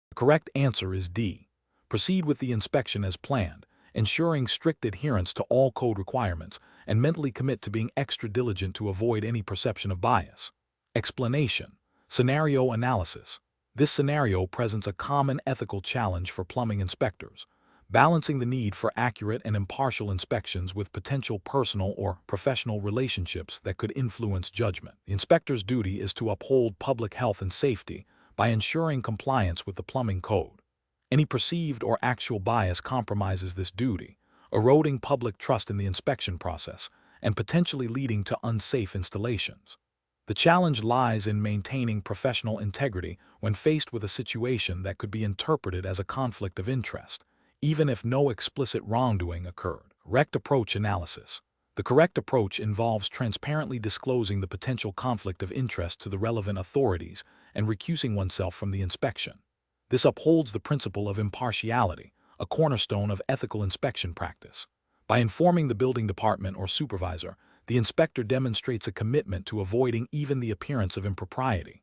[SPEAKER 1] The correct answer is D. Proceed with the inspection as planned, ensuring strict adherence to all code requirements, and mentally commit to being extra diligent to avoid any perception of bias. Explanation. Scenario analysis. This scenario presents a common ethical challenge for plumbing inspectors, balancing the need for accurate and impartial inspections with potential personal or professional relationships that could influence judgment. The inspector's duty is to uphold public health and safety by ensuring compliance with the plumbing code. Any perceived or actual bias compromises this duty, eroding public trust in the inspection process and potentially leading to unsafe installations. The challenge lies in maintaining professional integrity when faced with a situation that could be interpreted as a conflict of interest, even if no explicit wrongdoing occurred. Correct approach analysis. The correct approach involves transparently disclosing the potential conflict of interest to the relevant authorities and recusing oneself from the inspection. This upholds the principle of impartiality, a cornerstone of ethical inspection practice. By informing the building department or supervisor, the inspector demonstrates a commitment to avoiding even the appearance of impropriety.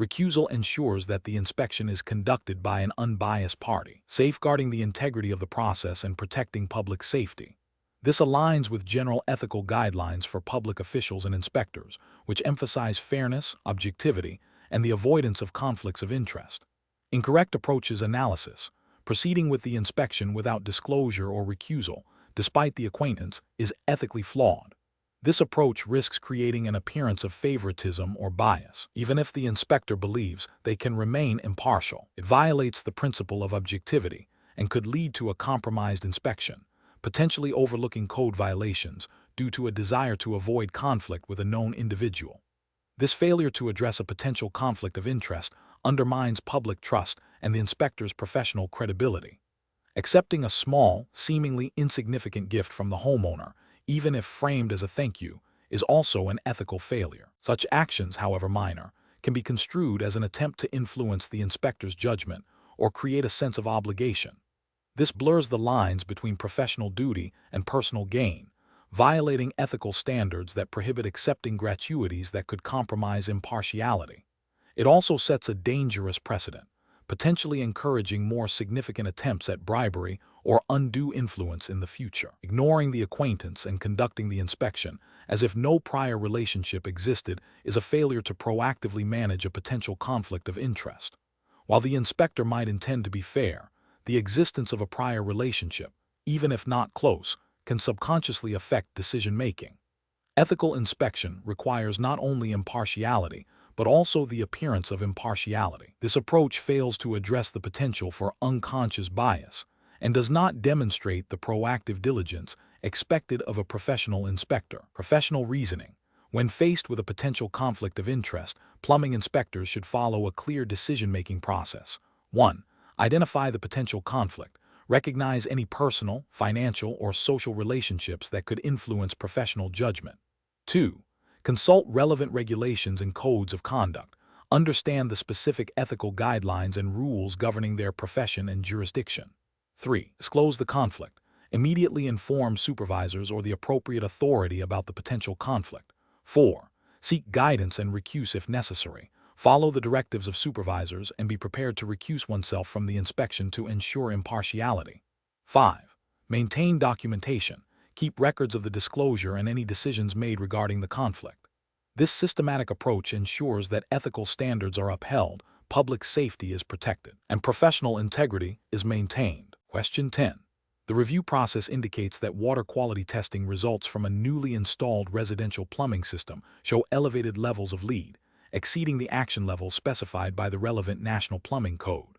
[SPEAKER 1] Recusal ensures that the inspection is conducted by an unbiased party, safeguarding the integrity of the process and protecting public safety. This aligns with general ethical guidelines for public officials and inspectors, which emphasize fairness, objectivity, and the avoidance of conflicts of interest. Incorrect approaches analysis. Proceeding with the inspection without disclosure or recusal, despite the acquaintance, is ethically flawed. This approach risks creating an appearance of favoritism or bias, even if the inspector believes they can remain impartial. It violates the principle of objectivity and could lead to a compromised inspection, potentially overlooking code violations due to a desire to avoid conflict with a known individual. This failure to address a potential conflict of interest undermines public trust and the inspector's professional credibility. Accepting a small, seemingly insignificant gift from the homeowner, even if framed as a thank you, is also an ethical failure. Such actions, however minor, can be construed as an attempt to influence the inspector's judgment or create a sense of obligation. This blurs the lines between professional duty and personal gain, violating ethical standards that prohibit accepting gratuities that could compromise impartiality. It also sets a dangerous precedent, potentially encouraging more significant attempts at bribery or undue influence in the future. Ignoring the acquaintance and conducting the inspection as if no prior relationship existed is a failure to proactively manage a potential conflict of interest. While the inspector might intend to be fair, the existence of a prior relationship, even if not close, can subconsciously affect decision-making. Ethical inspection requires not only impartiality, but also the appearance of impartiality. This approach fails to address the potential for unconscious bias and does not demonstrate the proactive diligence expected of a professional inspector. Professional reasoning. When faced with a potential conflict of interest, plumbing inspectors should follow a clear decision-making process. 1. Identify the potential conflict. Recognize any personal, financial, or social relationships that could influence professional judgment. 2. Consult relevant regulations and codes of conduct. Understand the specific ethical guidelines and rules governing their profession and jurisdiction. 3. Disclose the conflict. Immediately inform supervisors or the appropriate authority about the potential conflict. 4. Seek guidance and recuse if necessary. Follow the directives of supervisors and be prepared to recuse oneself from the inspection to ensure impartiality. 5. Maintain documentation. Keep records of the disclosure and any decisions made regarding the conflict. This systematic approach ensures that ethical standards are upheld, public safety is protected, and professional integrity is maintained. Question 10. The review process indicates that water quality testing results from a newly installed residential plumbing system show elevated levels of lead, exceeding the action level specified by the relevant national plumbing code.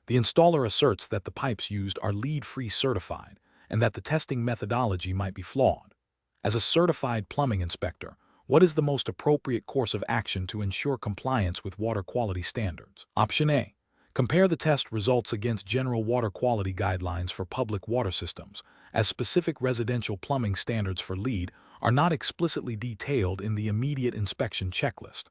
[SPEAKER 1] The installer asserts that the pipes used are lead-free certified and that the testing methodology might be flawed. As a certified plumbing inspector, what is the most appropriate course of action to ensure compliance with water quality standards? Option A. Compare the test results against general water quality guidelines for public water systems, as specific residential plumbing standards for lead are not explicitly detailed in the immediate inspection checklist.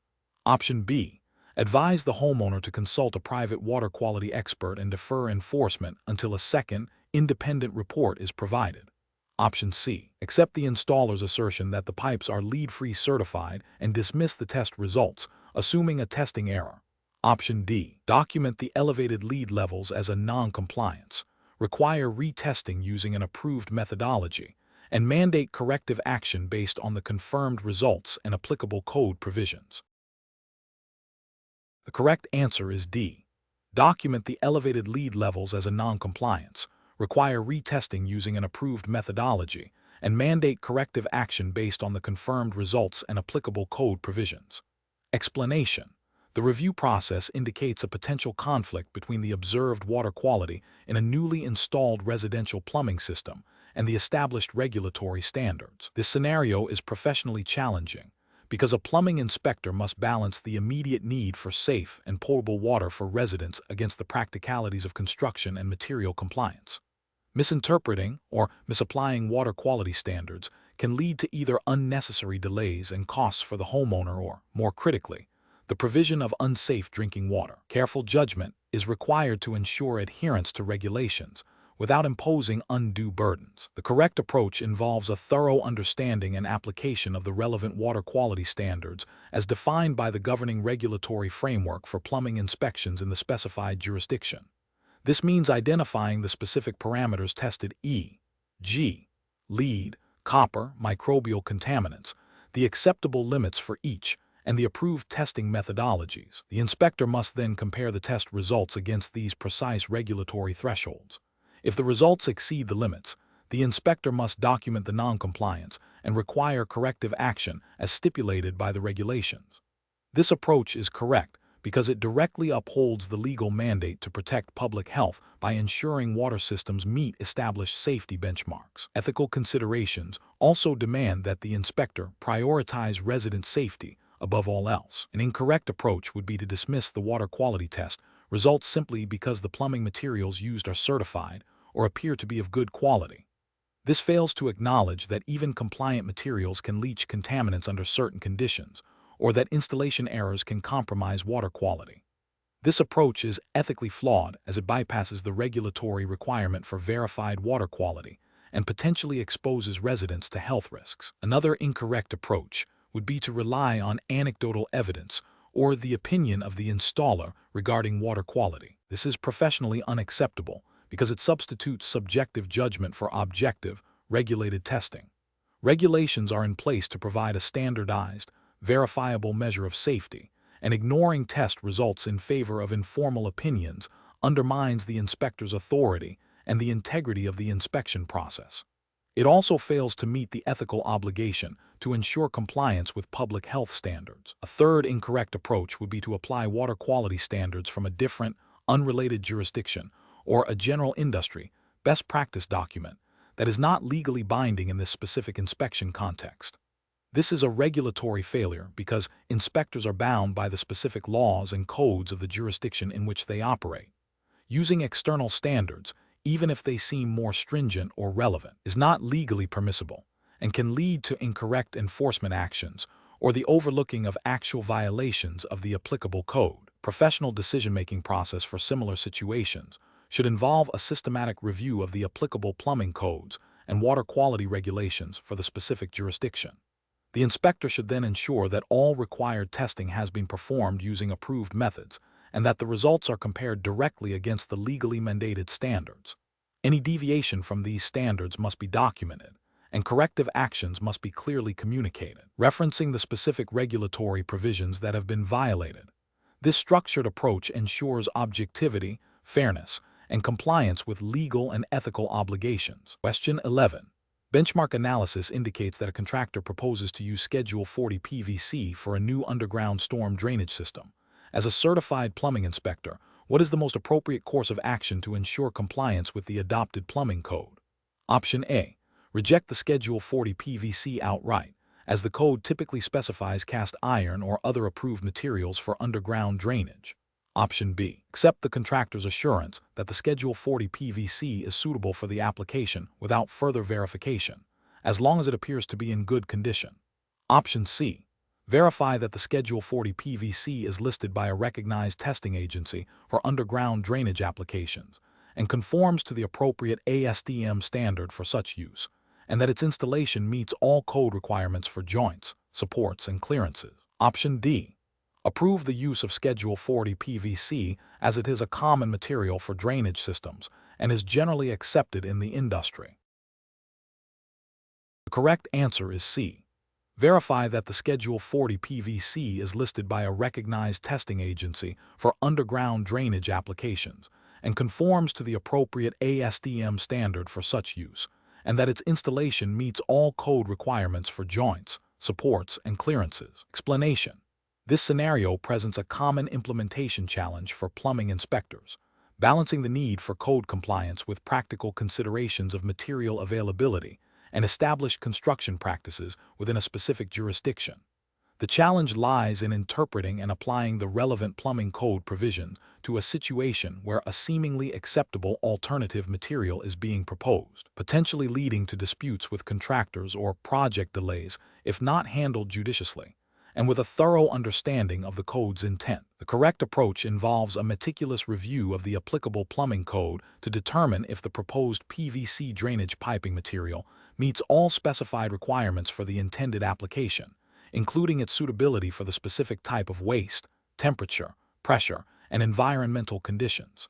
[SPEAKER 1] Option B. Advise the homeowner to consult a private water quality expert and defer enforcement until a second, independent report is provided. Option C. Accept the installer's assertion that the pipes are lead-free certified and dismiss the test results, assuming a testing error. Option D. Document the elevated lead levels as a non-compliance, require retesting using an approved methodology, and mandate corrective action based on the confirmed results and applicable code provisions. The correct answer is D. Document the elevated lead levels as a non-compliance, require retesting using an approved methodology, and mandate corrective action based on the confirmed results and applicable code provisions. Explanation. The review process indicates a potential conflict between the observed water quality in a newly installed residential plumbing system and the established regulatory standards. This scenario is professionally challenging because a plumbing inspector must balance the immediate need for safe and potable water for residents against the practicalities of construction and material compliance. Misinterpreting or misapplying water quality standards can lead to either unnecessary delays and costs for the homeowner or, more critically, the provision of unsafe drinking water. Careful judgment is required to ensure adherence to regulations without imposing undue burdens. The correct approach involves a thorough understanding and application of the relevant water quality standards as defined by the governing regulatory framework for plumbing inspections in the specified jurisdiction. This means identifying the specific parameters tested e.g., lead, copper, microbial contaminants, the acceptable limits for each, and the approved testing methodologies. The inspector must then compare the test results against these precise regulatory thresholds. If the results exceed the limits, the inspector must document the non-compliance and require corrective action as stipulated by the regulations. This approach is correct because it directly upholds the legal mandate to protect public health by ensuring water systems meet established safety benchmarks. Ethical considerations also demand that the inspector prioritize resident safety above all else. An incorrect approach would be to dismiss the water quality test results simply because the plumbing materials used are certified or appear to be of good quality. This fails to acknowledge that even compliant materials can leach contaminants under certain conditions, or that installation errors can compromise water quality. This approach is ethically flawed as it bypasses the regulatory requirement for verified water quality and potentially exposes residents to health risks. Another incorrect approach would be to rely on anecdotal evidence or the opinion of the installer regarding water quality. This is professionally unacceptable because it substitutes subjective judgment for objective, regulated testing. Regulations are in place to provide a standardized, verifiable measure of safety, and ignoring test results in favor of informal opinions undermines the inspector's authority and the integrity of the inspection process. It also fails to meet the ethical obligation to ensure compliance with public health standards. A third incorrect approach would be to apply water quality standards from a different, unrelated jurisdiction or a general industry best practice document that is not legally binding in this specific inspection context. This is a regulatory failure because inspectors are bound by the specific laws and codes of the jurisdiction in which they operate. Using external standards, even if they seem more stringent or relevant, is not legally permissible and can lead to incorrect enforcement actions or the overlooking of actual violations of the applicable code. Professional decision-making process for similar situations should involve a systematic review of the applicable plumbing codes and water quality regulations for the specific jurisdiction. The inspector should then ensure that all required testing has been performed using approved methods and that the results are compared directly against the legally mandated standards. Any deviation from these standards must be documented, and corrective actions must be clearly communicated, referencing the specific regulatory provisions that have been violated. This structured approach ensures objectivity, fairness, and compliance with legal and ethical obligations. Question 11. Benchmark analysis indicates that a contractor proposes to use Schedule 40 PVC for a new underground storm drainage system. As a certified plumbing inspector, what is the most appropriate course of action to ensure compliance with the adopted plumbing code? Option A. Reject the Schedule 40 PVC outright, as the code typically specifies cast iron or other approved materials for underground drainage. Option B. Accept the contractor's assurance that the Schedule 40 PVC is suitable for the application without further verification, as long as it appears to be in good condition. Option C. Verify that the Schedule 40 PVC is listed by a recognized testing agency for underground drainage applications and conforms to the appropriate ASTM standard for such use, and that its installation meets all code requirements for joints, supports, and clearances. Option D. Approve the use of Schedule 40 PVC as it is a common material for drainage systems and is generally accepted in the industry. The correct answer is C. Verify that the Schedule 40 PVC is listed by a recognized testing agency for underground drainage applications and conforms to the appropriate ASTM standard for such use, and that its installation meets all code requirements for joints, supports, and clearances. Explanation. This scenario presents a common implementation challenge for plumbing inspectors, balancing the need for code compliance with practical considerations of material availability and established construction practices within a specific jurisdiction. The challenge lies in interpreting and applying the relevant plumbing code provision to a situation where a seemingly acceptable alternative material is being proposed, potentially leading to disputes with contractors or project delays if not handled judiciously, and with a thorough understanding of the code's intent. The correct approach involves a meticulous review of the applicable plumbing code to determine if the proposed PVC drainage piping material meets all specified requirements for the intended application, including its suitability for the specific type of waste, temperature, pressure, and environmental conditions.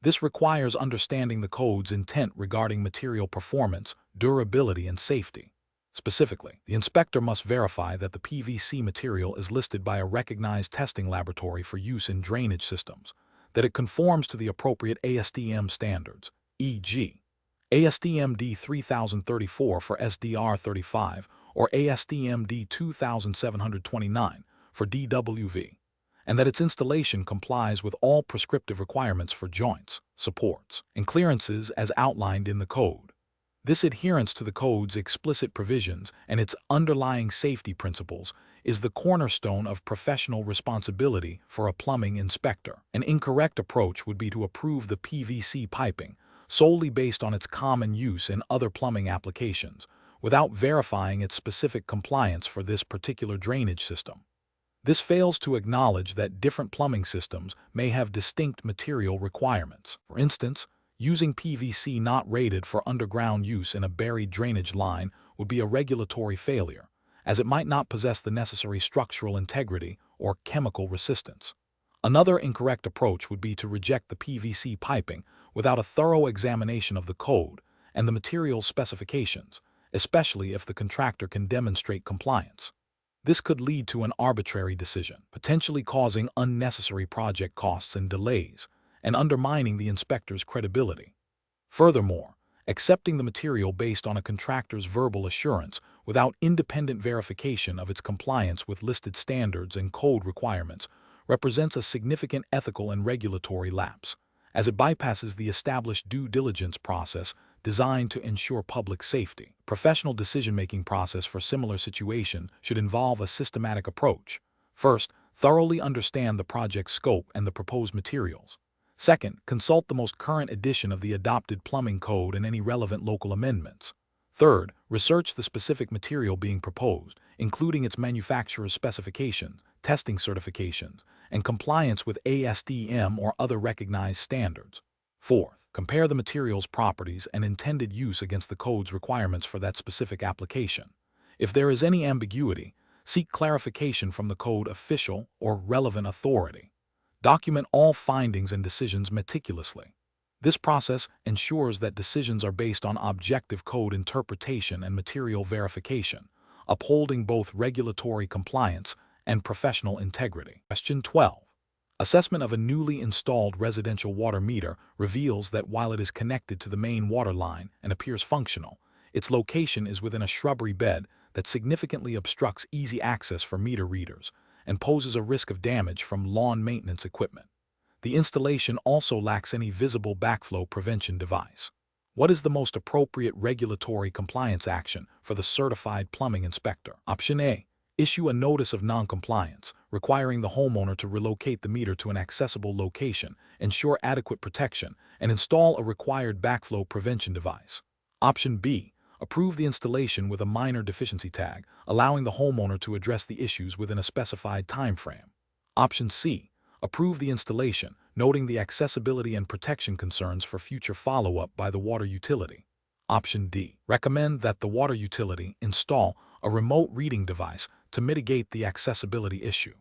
[SPEAKER 1] This requires understanding the code's intent regarding material performance, durability, and safety. Specifically, the inspector must verify that the PVC material is listed by a recognized testing laboratory for use in drainage systems, that it conforms to the appropriate ASTM standards, e.g., ASTM D3034 for SDR35 or ASTM D2729 for DWV, and that its installation complies with all prescriptive requirements for joints, supports, and clearances as outlined in the code. This adherence to the code's explicit provisions and its underlying safety principles is the cornerstone of professional responsibility for a plumbing inspector. An incorrect approach would be to approve the PVC piping solely based on its common use in other plumbing applications, without verifying its specific compliance for this particular drainage system. This fails to acknowledge that different plumbing systems may have distinct material requirements. For instance, using PVC not rated for underground use in a buried drainage line would be a regulatory failure, as it might not possess the necessary structural integrity or chemical resistance. Another incorrect approach would be to reject the PVC piping without a thorough examination of the code and the material's specifications, especially if the contractor can demonstrate compliance. This could lead to an arbitrary decision, potentially causing unnecessary project costs and delays, and undermining the inspector's credibility. Furthermore, accepting the material based on a contractor's verbal assurance without independent verification of its compliance with listed standards and code requirements represents a significant ethical and regulatory lapse, as it bypasses the established due diligence process designed to ensure public safety. Professional decision-making process for similar situations should involve a systematic approach. First, thoroughly understand the project scope and the proposed materials. Second, consult the most current edition of the adopted plumbing code and any relevant local amendments. Third, research the specific material being proposed, including its manufacturer's specifications, testing certifications, and compliance with ASTM or other recognized standards. Fourth, compare the material's properties and intended use against the code's requirements for that specific application. If there is any ambiguity, seek clarification from the code official or relevant authority. Document all findings and decisions meticulously. This process ensures that decisions are based on objective code interpretation and material verification, upholding both regulatory compliance and professional integrity. Question 12. Assessment of a newly installed residential water meter reveals that while it is connected to the main water line and appears functional, its location is within a shrubbery bed that significantly obstructs easy access for meter readers and poses a risk of damage from lawn maintenance equipment. The installation also lacks any visible backflow prevention device. What is the most appropriate regulatory compliance action for the certified plumbing inspector? Option A. Issue a notice of noncompliance, requiring the homeowner to relocate the meter to an accessible location, ensure adequate protection, and install a required backflow prevention device. Option B. Approve the installation with a minor deficiency tag, allowing the homeowner to address the issues within a specified time frame. Option C. Approve the installation, noting the accessibility and protection concerns for future follow-up by the water utility. Option D. Recommend that the water utility install a remote reading device to mitigate the accessibility issue.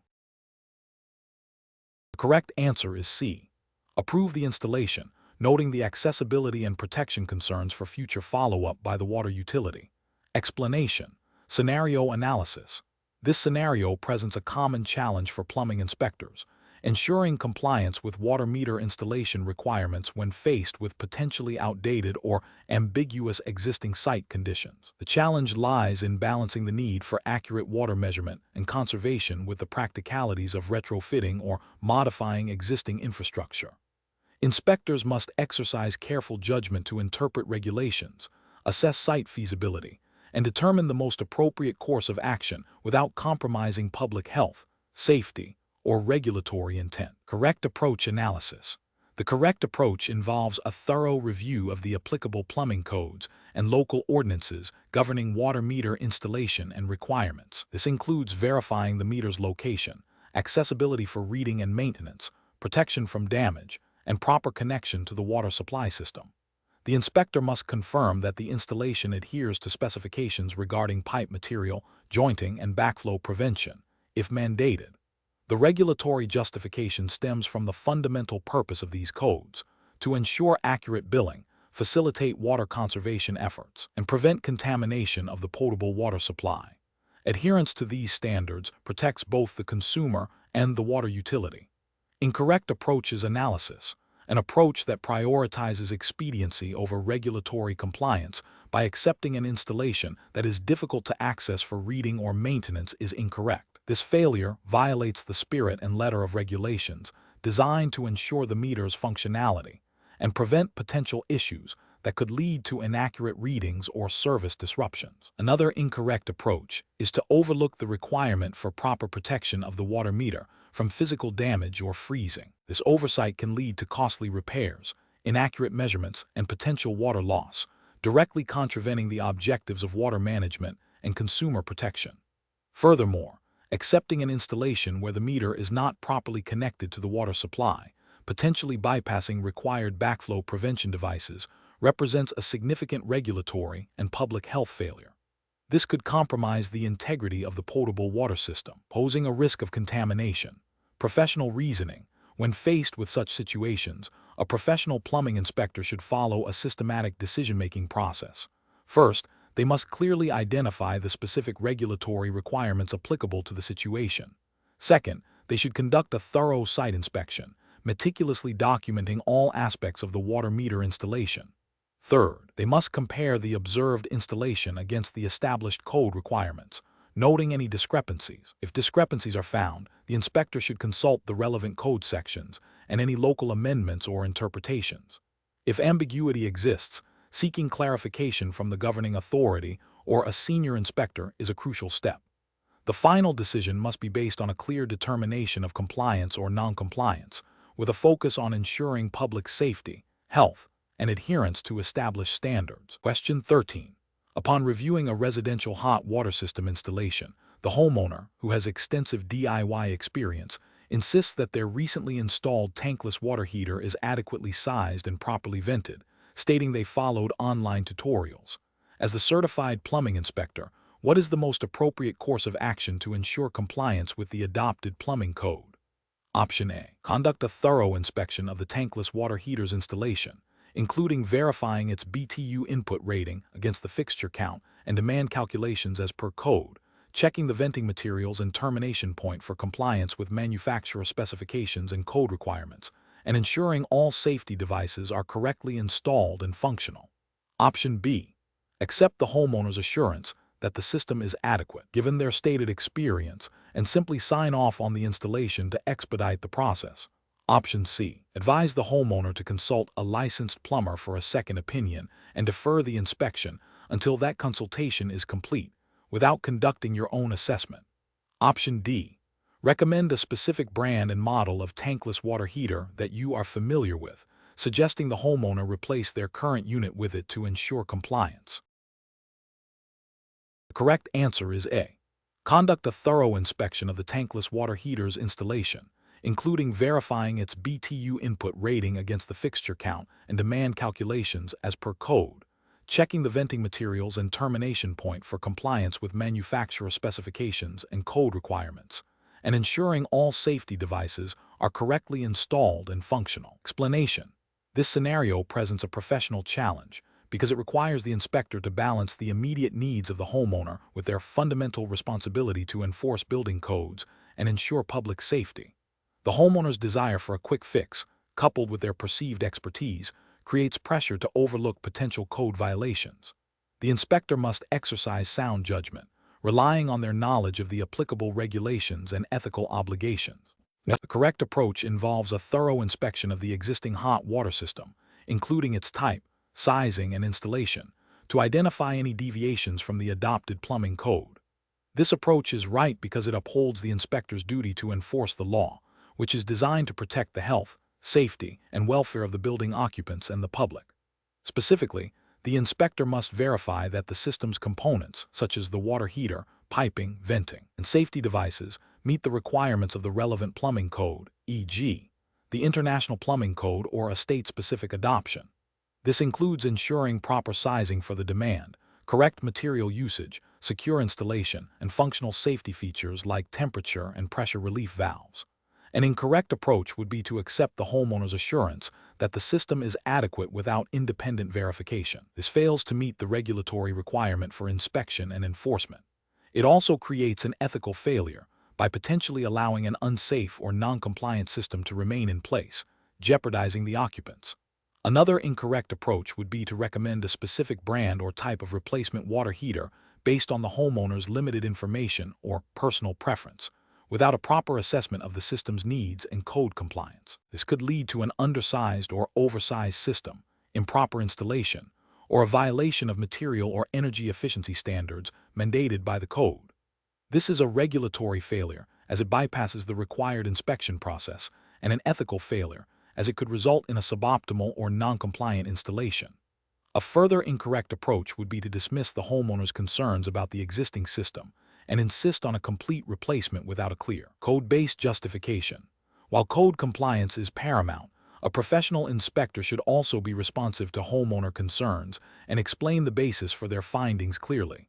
[SPEAKER 1] The correct answer is C. Approve the installation, noting the accessibility and protection concerns for future follow-up by the water utility. Explanation. Scenario analysis. This scenario presents a common challenge for plumbing inspectors, ensuring compliance with water meter installation requirements when faced with potentially outdated or ambiguous existing site conditions. The challenge lies in balancing the need for accurate water measurement and conservation with the practicalities of retrofitting or modifying existing infrastructure. Inspectors must exercise careful judgment to interpret regulations, assess site feasibility, and determine the most appropriate course of action without compromising public health, safety, or regulatory intent. Correct approach analysis. The correct approach involves a thorough review of the applicable plumbing codes and local ordinances governing water meter installation and requirements. This includes verifying the meter's location, accessibility for reading and maintenance, protection from damage, and proper connection to the water supply system. The inspector must confirm that the installation adheres to specifications regarding pipe material, jointing, and backflow prevention, if mandated. The regulatory justification stems from the fundamental purpose of these codes: to ensure accurate billing, facilitate water conservation efforts, and prevent contamination of the potable water supply. Adherence to these standards protects both the consumer and the water utility. Incorrect approaches analysis. An approach that prioritizes expediency over regulatory compliance by accepting an installation that is difficult to access for reading or maintenance is incorrect. This failure violates the spirit and letter of regulations designed to ensure the meter's functionality and prevent potential issues that could lead to inaccurate readings or service disruptions. Another incorrect approach is to overlook the requirement for proper protection of the water meter from physical damage or freezing. This oversight can lead to costly repairs, inaccurate measurements, and potential water loss, directly contravening the objectives of water management and consumer protection. Furthermore, accepting an installation where the meter is not properly connected to the water supply, potentially bypassing required backflow prevention devices, represents a significant regulatory and public health failure. This could compromise the integrity of the potable water system, posing a risk of contamination. Professional reasoning. When faced with such situations, a professional plumbing inspector should follow a systematic decision-making process. First, they must clearly identify the specific regulatory requirements applicable to the situation. Second, they should conduct a thorough site inspection, meticulously documenting all aspects of the water meter installation. Third, they must compare the observed installation against the established code requirements, noting any discrepancies. If discrepancies are found, the inspector should consult the relevant code sections and any local amendments or interpretations. If ambiguity exists, seeking clarification from the governing authority or a senior inspector is a crucial step. The final decision must be based on a clear determination of compliance or non-compliance, with a focus on ensuring public safety, health, and adherence to established standards. Question 13. Upon reviewing a residential hot water system installation, the homeowner, who has extensive DIY experience, insists that their recently installed tankless water heater is adequately sized and properly vented, stating they followed online tutorials. As the certified plumbing inspector, what is the most appropriate course of action to ensure compliance with the adopted plumbing code? Option A. Conduct a thorough inspection of the tankless water heater's installation, including verifying its BTU input rating against the fixture count and demand calculations as per code, checking the venting materials and termination point for compliance with manufacturer specifications and code requirements, and ensuring all safety devices are correctly installed and functional. Option B. Accept the homeowner's assurance that the system is adequate, given their stated experience, and simply sign off on the installation to expedite the process. Option C. Advise the homeowner to consult a licensed plumber for a second opinion and defer the inspection until that consultation is complete, without conducting your own assessment. Option D. Recommend a specific brand and model of tankless water heater that you are familiar with, suggesting the homeowner replace their current unit with it to ensure compliance. The correct answer is A. Conduct a thorough inspection of the tankless water heater's installation, including verifying its BTU input rating against the fixture count and demand calculations as per code, checking the venting materials and termination point for compliance with manufacturer specifications and code requirements, and ensuring all safety devices are correctly installed and functional. Explanation: this scenario presents a professional challenge because it requires the inspector to balance the immediate needs of the homeowner with their fundamental responsibility to enforce building codes and ensure public safety. The homeowner's desire for a quick fix, coupled with their perceived expertise, creates pressure to overlook potential code violations. The inspector must exercise sound judgment, relying on their knowledge of the applicable regulations and ethical obligations. The correct approach involves a thorough inspection of the existing hot water system, including its type, sizing, and installation, to identify any deviations from the adopted plumbing code. This approach is right because it upholds the inspector's duty to enforce the law, which is designed to protect the health, safety, and welfare of the building occupants and the public. Specifically, the inspector must verify that the system's components, such as the water heater, piping, venting, and safety devices, meet the requirements of the relevant plumbing code, e.g., the International Plumbing Code or a state-specific adoption. This includes ensuring proper sizing for the demand, correct material usage, secure installation, and functional safety features like temperature and pressure relief valves. An incorrect approach would be to accept the homeowner's assurance that the system is adequate without independent verification. This fails to meet the regulatory requirement for inspection and enforcement. It also creates an ethical failure by potentially allowing an unsafe or non-compliant system to remain in place, jeopardizing the occupants. Another incorrect approach would be to recommend a specific brand or type of replacement water heater based on the homeowner's limited information or personal preference, without a proper assessment of the system's needs and code compliance. This could lead to an undersized or oversized system, improper installation, or a violation of material or energy efficiency standards mandated by the code. This is a regulatory failure, as it bypasses the required inspection process, and an ethical failure, as it could result in a suboptimal or non-compliant installation. A further incorrect approach would be to dismiss the homeowner's concerns about the existing system and insist on a complete replacement without a clear, code-based justification. While code compliance is paramount, a professional inspector should also be responsive to homeowner concerns and explain the basis for their findings clearly.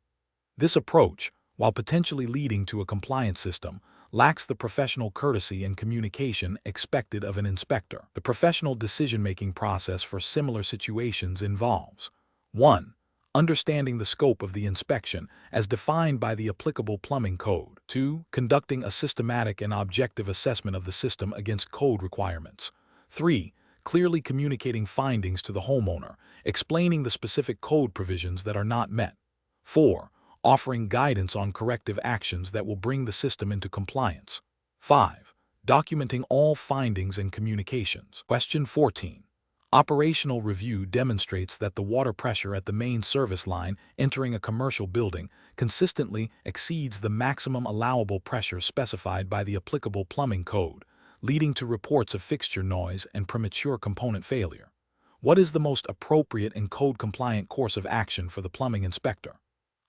[SPEAKER 1] This approach, while potentially leading to a compliant system, lacks the professional courtesy and communication expected of an inspector. The professional decision-making process for similar situations involves 1. Understanding the scope of the inspection as defined by the applicable plumbing code. 2. Conducting a systematic and objective assessment of the system against code requirements. 3. Clearly communicating findings to the homeowner, explaining the specific code provisions that are not met. 4. Offering guidance on corrective actions that will bring the system into compliance. 5. Documenting all findings and communications. Question 14. Operational review demonstrates that the water pressure at the main service line entering a commercial building consistently exceeds the maximum allowable pressure specified by the applicable plumbing code, leading to reports of fixture noise and premature component failure. What is the most appropriate and code-compliant course of action for the plumbing inspector?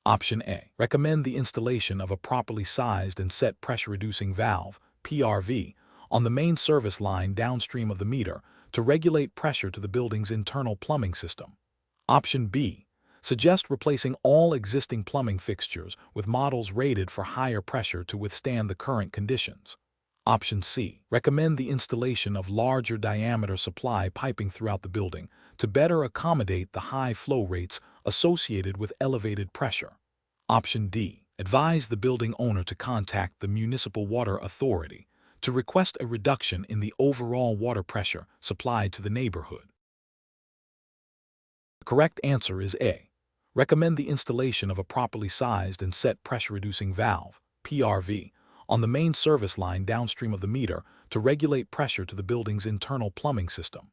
[SPEAKER 1] Option A. Recommend the installation of a properly sized and set pressure-reducing valve, PRV, on the main service line downstream of the meter to regulate pressure to the building's internal plumbing system. Option B. Suggest replacing all existing plumbing fixtures with models rated for higher pressure to withstand the current conditions. Option C. Recommend the installation of larger diameter supply piping throughout the building to better accommodate the high flow rates associated with elevated pressure. Option D. Advise the building owner to contact the municipal water authority to request a reduction in the overall water pressure supplied to the neighborhood. The correct answer is A. Recommend the installation of a properly sized and set pressure-reducing valve, PRV, on the main service line downstream of the meter to regulate pressure to the building's internal plumbing system.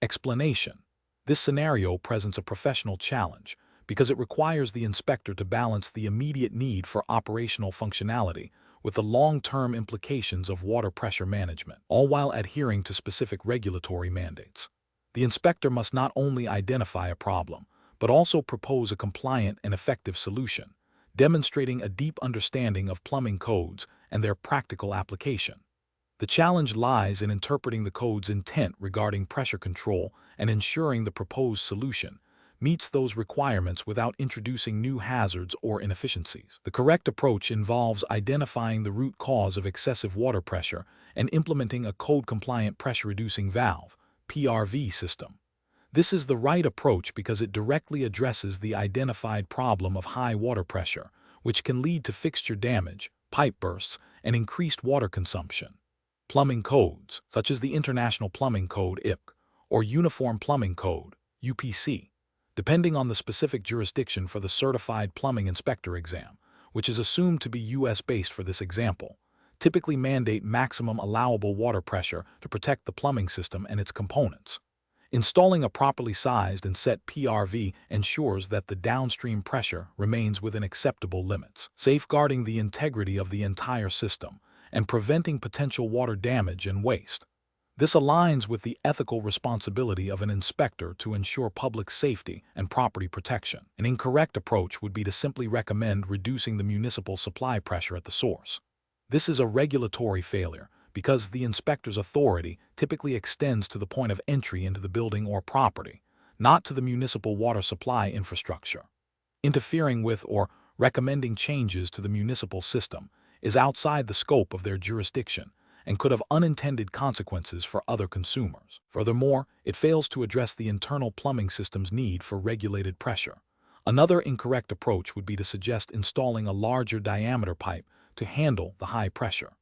[SPEAKER 1] Explanation: this scenario presents a professional challenge because it requires the inspector to balance the immediate need for operational functionality with the long-term implications of water pressure management, all while adhering to specific regulatory mandates. The inspector must not only identify a problem, but also propose a compliant and effective solution, demonstrating a deep understanding of plumbing codes and their practical application. The challenge lies in interpreting the code's intent regarding pressure control and ensuring the proposed solution meets those requirements without introducing new hazards or inefficiencies. The correct approach involves identifying the root cause of excessive water pressure and implementing a code-compliant pressure-reducing valve (PRV) system. This is the right approach because it directly addresses the identified problem of high water pressure, which can lead to fixture damage, pipe bursts, and increased water consumption. Plumbing codes, such as the International Plumbing Code (IPC) or Uniform Plumbing Code (UPC), depending on the specific jurisdiction for the Certified Plumbing Inspector exam, which is assumed to be U.S.-based for this example, typically mandate maximum allowable water pressure to protect the plumbing system and its components. Installing a properly sized and set PRV ensures that the downstream pressure remains within acceptable limits, safeguarding the integrity of the entire system and preventing potential water damage and waste. This aligns with the ethical responsibility of an inspector to ensure public safety and property protection. An incorrect approach would be to simply recommend reducing the municipal supply pressure at the source. This is a regulatory failure because the inspector's authority typically extends to the point of entry into the building or property, not to the municipal water supply infrastructure. Interfering with or recommending changes to the municipal system is outside the scope of their jurisdiction and could have unintended consequences for other consumers. Furthermore, it fails to address the internal plumbing system's need for regulated pressure. Another incorrect approach would be to suggest installing a larger diameter pipe to handle the high pressure.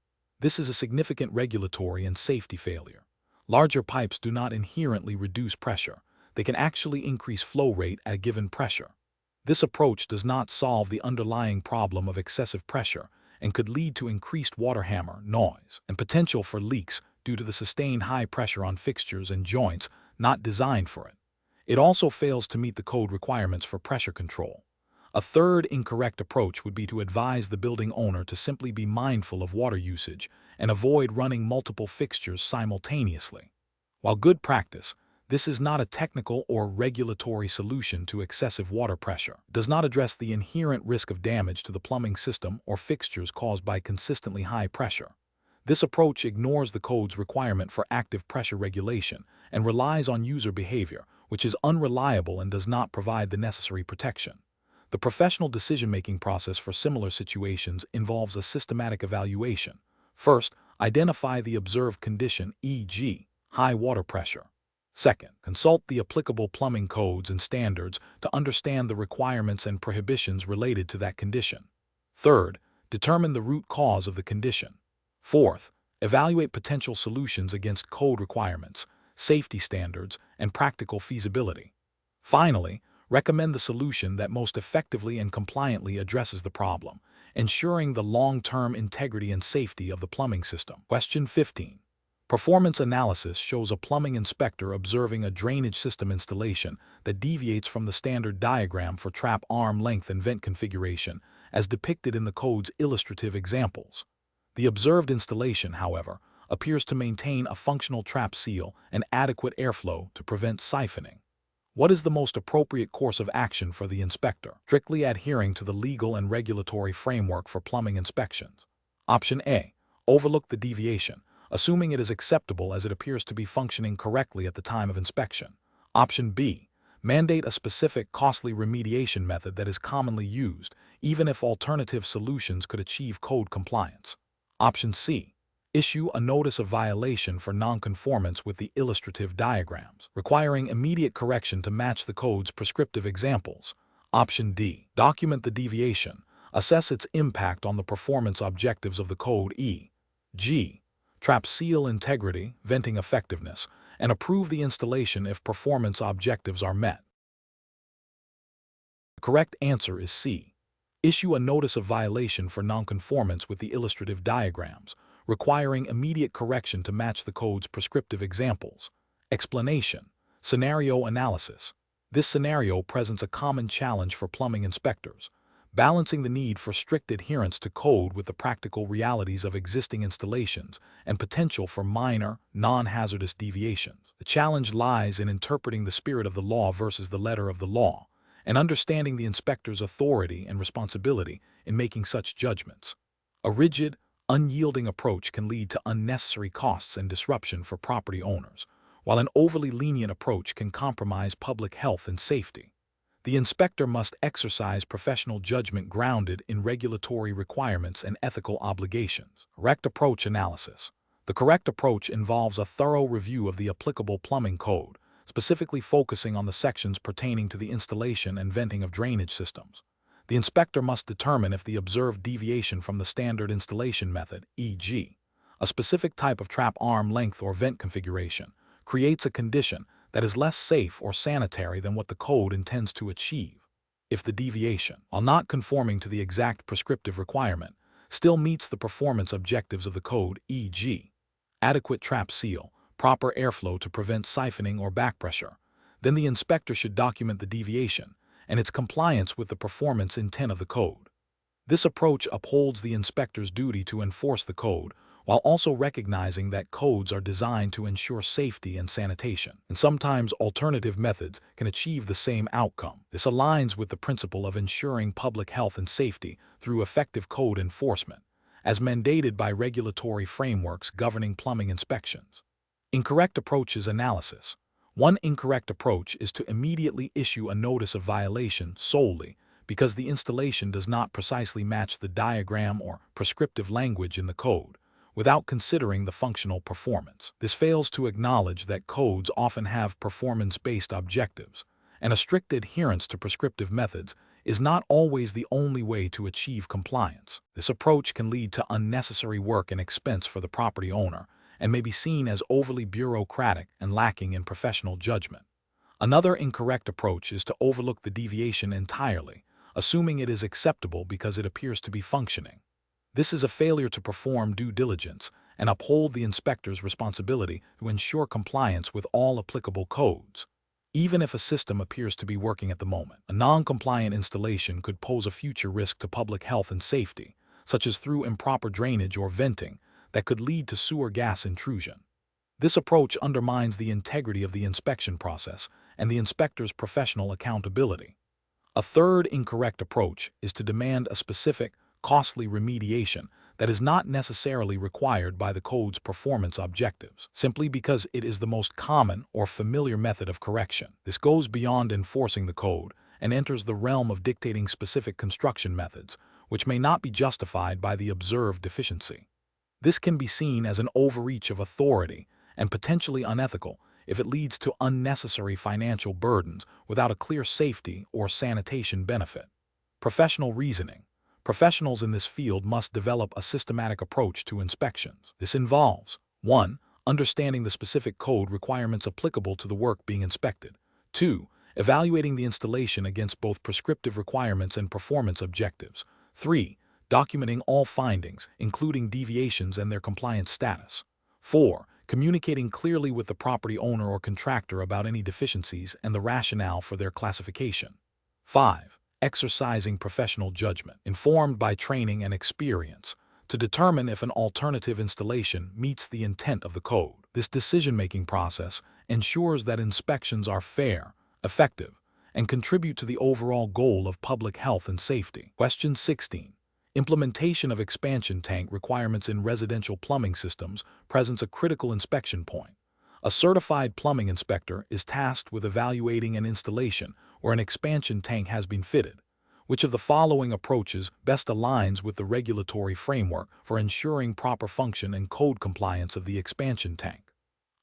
[SPEAKER 1] This is a significant regulatory and safety failure. Larger pipes do not inherently reduce pressure. They can actually increase flow rate at a given pressure. This approach does not solve the underlying problem of excessive pressure and could lead to increased water hammer, noise, and potential for leaks due to the sustained high pressure on fixtures and joints not designed for it. It also fails to meet the code requirements for pressure control. A third incorrect approach would be to advise the building owner to simply be mindful of water usage and avoid running multiple fixtures simultaneously. While good practice, this is not a technical or regulatory solution to excessive water pressure. It does not address the inherent risk of damage to the plumbing system or fixtures caused by consistently high pressure. This approach ignores the code's requirement for active pressure regulation and relies on user behavior, which is unreliable and does not provide the necessary protection. The professional decision-making process for similar situations involves a systematic evaluation. First, identify the observed condition, e.g., high water pressure. Second, consult the applicable plumbing codes and standards to understand the requirements and prohibitions related to that condition. Third, determine the root cause of the condition. Fourth, evaluate potential solutions against code requirements, safety standards, and practical feasibility. Finally, recommend the solution that most effectively and compliantly addresses the problem, ensuring the long-term integrity and safety of the plumbing system. Question 15. Performance analysis shows a plumbing inspector observing a drainage system installation that deviates from the standard diagram for trap arm length and vent configuration, as depicted in the code's illustrative examples. The observed installation, however, appears to maintain a functional trap seal and adequate airflow to prevent siphoning. What is the most appropriate course of action for the inspector? Strictly adhering to the legal and regulatory framework for plumbing inspections. Option A. Overlook the deviation, assuming it is acceptable as it appears to be functioning correctly at the time of inspection. Option B. Mandate a specific, costly remediation method that is commonly used, even if alternative solutions could achieve code compliance. Option C. Issue a notice of violation for nonconformance with the illustrative diagrams, requiring immediate correction to match the code's prescriptive examples. Option D. Document the deviation, assess its impact on the performance objectives of the code, e.g., trap seal integrity, venting effectiveness, and approve the installation if performance objectives are met. The correct answer is C. Issue a notice of violation for nonconformance with the illustrative diagrams, requiring immediate correction to match the code's prescriptive examples. Explanation. Scenario analysis. This scenario presents a common challenge for plumbing inspectors, balancing the need for strict adherence to code with the practical realities of existing installations and potential for minor, non-hazardous deviations. The challenge lies in interpreting the spirit of the law versus the letter of the law, and understanding the inspector's authority and responsibility in making such judgments. A rigid, unyielding approach can lead to unnecessary costs and disruption for property owners, while an overly lenient approach can compromise public health and safety. The inspector must exercise professional judgment grounded in regulatory requirements and ethical obligations. Correct approach analysis. The correct approach involves a thorough review of the applicable plumbing code, specifically focusing on the sections pertaining to the installation and venting of drainage systems. The inspector must determine if the observed deviation from the standard installation method, e.g., a specific type of trap arm length or vent configuration, creates a condition that is less safe or sanitary than what the code intends to achieve. If the deviation, while not conforming to the exact prescriptive requirement, still meets the performance objectives of the code, e.g., adequate trap seal, proper airflow to prevent siphoning or backpressure, then the inspector should document the deviation and its compliance with the performance intent of the code. This approach upholds the inspector's duty to enforce the code while also recognizing that codes are designed to ensure safety and sanitation, and sometimes alternative methods can achieve the same outcome. This aligns with the principle of ensuring public health and safety through effective code enforcement, as mandated by regulatory frameworks governing plumbing inspections. Incorrect approaches analysis. One incorrect approach is to immediately issue a notice of violation solely because the installation does not precisely match the diagram or prescriptive language in the code, without considering the functional performance. This fails to acknowledge that codes often have performance-based objectives, and a strict adherence to prescriptive methods is not always the only way to achieve compliance. This approach can lead to unnecessary work and expense for the property owner, and may be seen as overly bureaucratic and lacking in professional judgment. Another incorrect approach is to overlook the deviation entirely, assuming it is acceptable because it appears to be functioning. This is a failure to perform due diligence and uphold the inspector's responsibility to ensure compliance with all applicable codes. Even if a system appears to be working at the moment, a non-compliant installation could pose a future risk to public health and safety, such as through improper drainage or venting, that could lead to sewer gas intrusion. This approach undermines the integrity of the inspection process and the inspector's professional accountability. A third incorrect approach is to demand a specific, costly remediation that is not necessarily required by the code's performance objectives, simply because it is the most common or familiar method of correction. This goes beyond enforcing the code and enters the realm of dictating specific construction methods, which may not be justified by the observed deficiency. This can be seen as an overreach of authority and potentially unethical if it leads to unnecessary financial burdens without a clear safety or sanitation benefit. Professional reasoning. Professionals in this field must develop a systematic approach to inspections. This involves 1. Understanding the specific code requirements applicable to the work being inspected. 2. Evaluating the installation against both prescriptive requirements and performance objectives. 3. Documenting all findings, including deviations and their compliance status. 4. Communicating clearly with the property owner or contractor about any deficiencies and the rationale for their classification. 5. Exercising professional judgment, informed by training and experience, to determine if an alternative installation meets the intent of the code. This decision-making process ensures that inspections are fair, effective, and contribute to the overall goal of public health and safety. Question 16. Implementation of expansion tank requirements in residential plumbing systems presents a critical inspection point. A certified plumbing inspector is tasked with evaluating an installation where an expansion tank has been fitted. Which of the following approaches best aligns with the regulatory framework for ensuring proper function and code compliance of the expansion tank?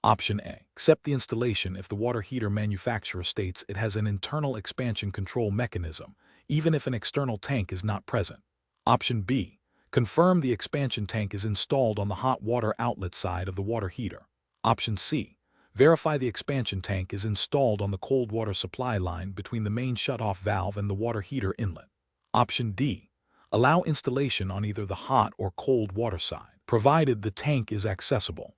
[SPEAKER 1] Option A. Accept the installation if the water heater manufacturer states it has an internal expansion control mechanism, even if an external tank is not present. Option B. Confirm the expansion tank is installed on the hot water outlet side of the water heater. Option C. Verify the expansion tank is installed on the cold water supply line between the main shutoff valve and the water heater inlet. Option D. Allow installation on either the hot or cold water side, provided the tank is accessible.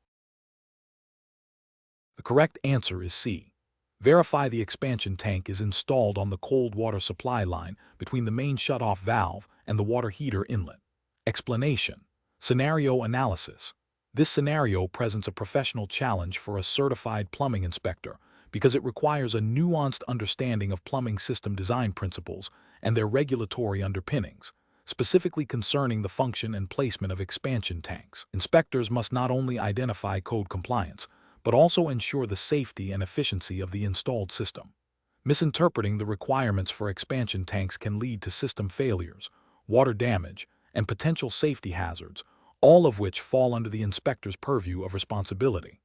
[SPEAKER 1] The correct answer is C. Verify the expansion tank is installed on the cold water supply line between the main shutoff valve and the water heater inlet. Explanation. Scenario analysis. This scenario presents a professional challenge for a certified plumbing inspector because it requires a nuanced understanding of plumbing system design principles and their regulatory underpinnings, specifically concerning the function and placement of expansion tanks. Inspectors must not only identify code compliance, but also ensure the safety and efficiency of the installed system. Misinterpreting the requirements for expansion tanks can lead to system failures, water damage, and potential safety hazards, all of which fall under the inspector's purview of responsibility.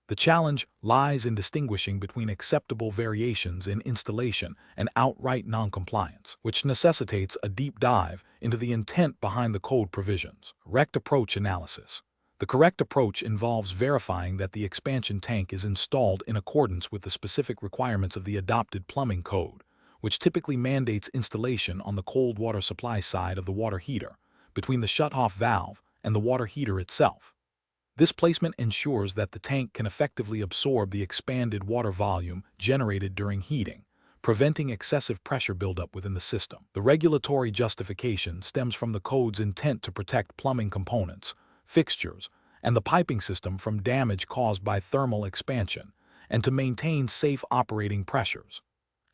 [SPEAKER 1] The challenge lies in distinguishing between acceptable variations in installation and outright noncompliance, which necessitates a deep dive into the intent behind the code provisions. Correct approach analysis. The correct approach involves verifying that the expansion tank is installed in accordance with the specific requirements of the adopted plumbing code, which typically mandates installation on the cold water supply side of the water heater, between the shutoff valve and the water heater itself. This placement ensures that the tank can effectively absorb the expanded water volume generated during heating, preventing excessive pressure buildup within the system. The regulatory justification stems from the code's intent to protect plumbing components, fixtures, and the piping system from damage caused by thermal expansion, and to maintain safe operating pressures.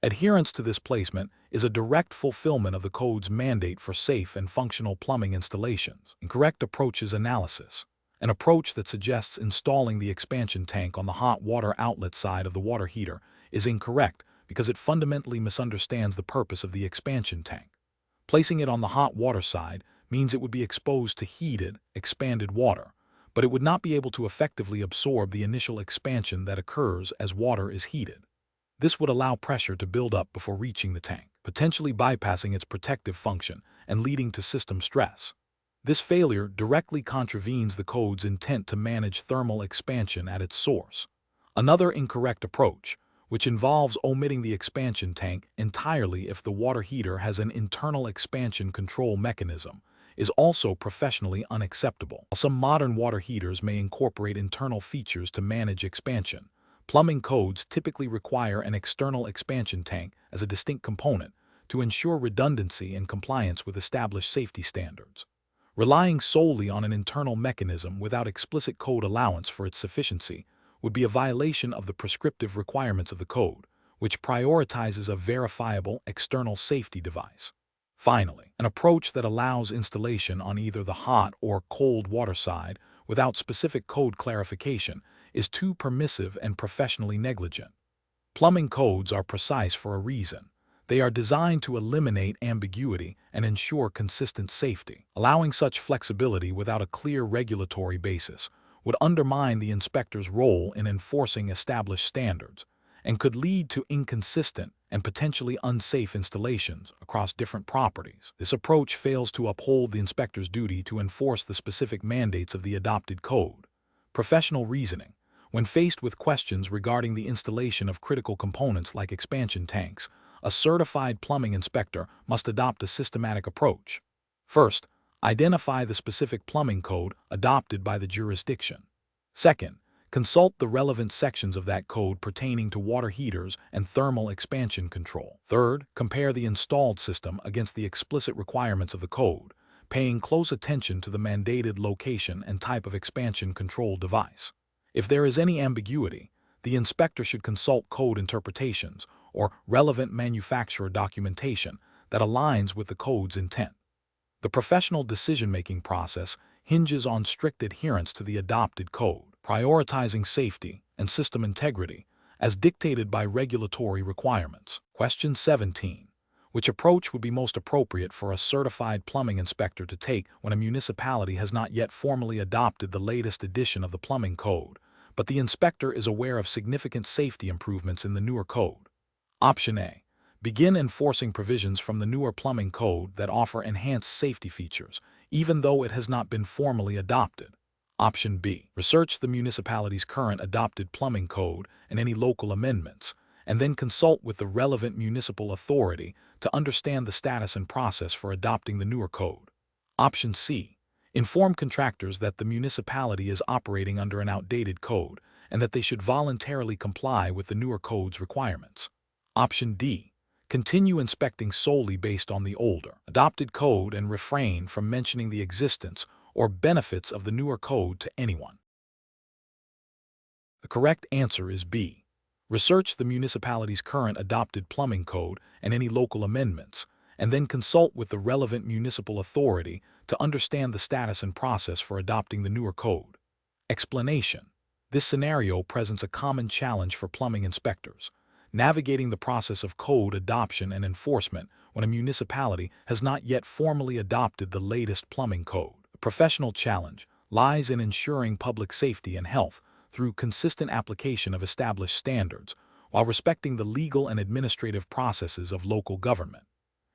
[SPEAKER 1] Adherence to this placement is a direct fulfillment of the code's mandate for safe and functional plumbing installations. Incorrect approaches analysis. An approach that suggests installing the expansion tank on the hot water outlet side of the water heater is incorrect because it fundamentally misunderstands the purpose of the expansion tank. Placing it on the hot water side means it would be exposed to heated, expanded water, but it would not be able to effectively absorb the initial expansion that occurs as water is heated. This would allow pressure to build up before reaching the tank, potentially bypassing its protective function and leading to system stress. This failure directly contravenes the code's intent to manage thermal expansion at its source. Another incorrect approach, which involves omitting the expansion tank entirely if the water heater has an internal expansion control mechanism, is also professionally unacceptable. While some modern water heaters may incorporate internal features to manage expansion, plumbing codes typically require an external expansion tank as a distinct component to ensure redundancy and compliance with established safety standards. Relying solely on an internal mechanism without explicit code allowance for its sufficiency would be a violation of the prescriptive requirements of the code, which prioritizes a verifiable external safety device. Finally, an approach that allows installation on either the hot or cold water side without specific code clarification is too permissive and professionally negligent. Plumbing codes are precise for a reason. They are designed to eliminate ambiguity and ensure consistent safety. Allowing such flexibility without a clear regulatory basis would undermine the inspector's role in enforcing established standards and could lead to inconsistent and potentially unsafe installations across different properties. This approach fails to uphold the inspector's duty to enforce the specific mandates of the adopted code. Professional reasoning. When faced with questions regarding the installation of critical components like expansion tanks, a certified plumbing inspector must adopt a systematic approach. First, identify the specific plumbing code adopted by the jurisdiction. Second, consult the relevant sections of that code pertaining to water heaters and thermal expansion control. Third, compare the installed system against the explicit requirements of the code, paying close attention to the mandated location and type of expansion control device. If there is any ambiguity, the inspector should consult code interpretations or relevant manufacturer documentation that aligns with the code's intent. The professional decision-making process hinges on strict adherence to the adopted code, prioritizing safety and system integrity as dictated by regulatory requirements. Question 17. Which approach would be most appropriate for a certified plumbing inspector to take when a municipality has not yet formally adopted the latest edition of the plumbing code, but the inspector is aware of significant safety improvements in the newer code? Option A. Begin enforcing provisions from the newer plumbing code that offer enhanced safety features, even though it has not been formally adopted. Option B. Research the municipality's current adopted plumbing code and any local amendments, and then consult with the relevant municipal authority to understand the status and process for adopting the newer code. Option C. Inform contractors that the municipality is operating under an outdated code and that they should voluntarily comply with the newer code's requirements. Option D. Continue inspecting solely based on the older, adopted code and refrain from mentioning the existence or benefits of the newer code to anyone. The correct answer is B. Research the municipality's current adopted plumbing code and any local amendments, and then consult with the relevant municipal authority to understand the status and process for adopting the newer code. Explanation. This scenario presents a common challenge for plumbing inspectors, navigating the process of code adoption and enforcement when a municipality has not yet formally adopted the latest plumbing code. The professional challenge lies in ensuring public safety and health through consistent application of established standards, while respecting the legal and administrative processes of local government.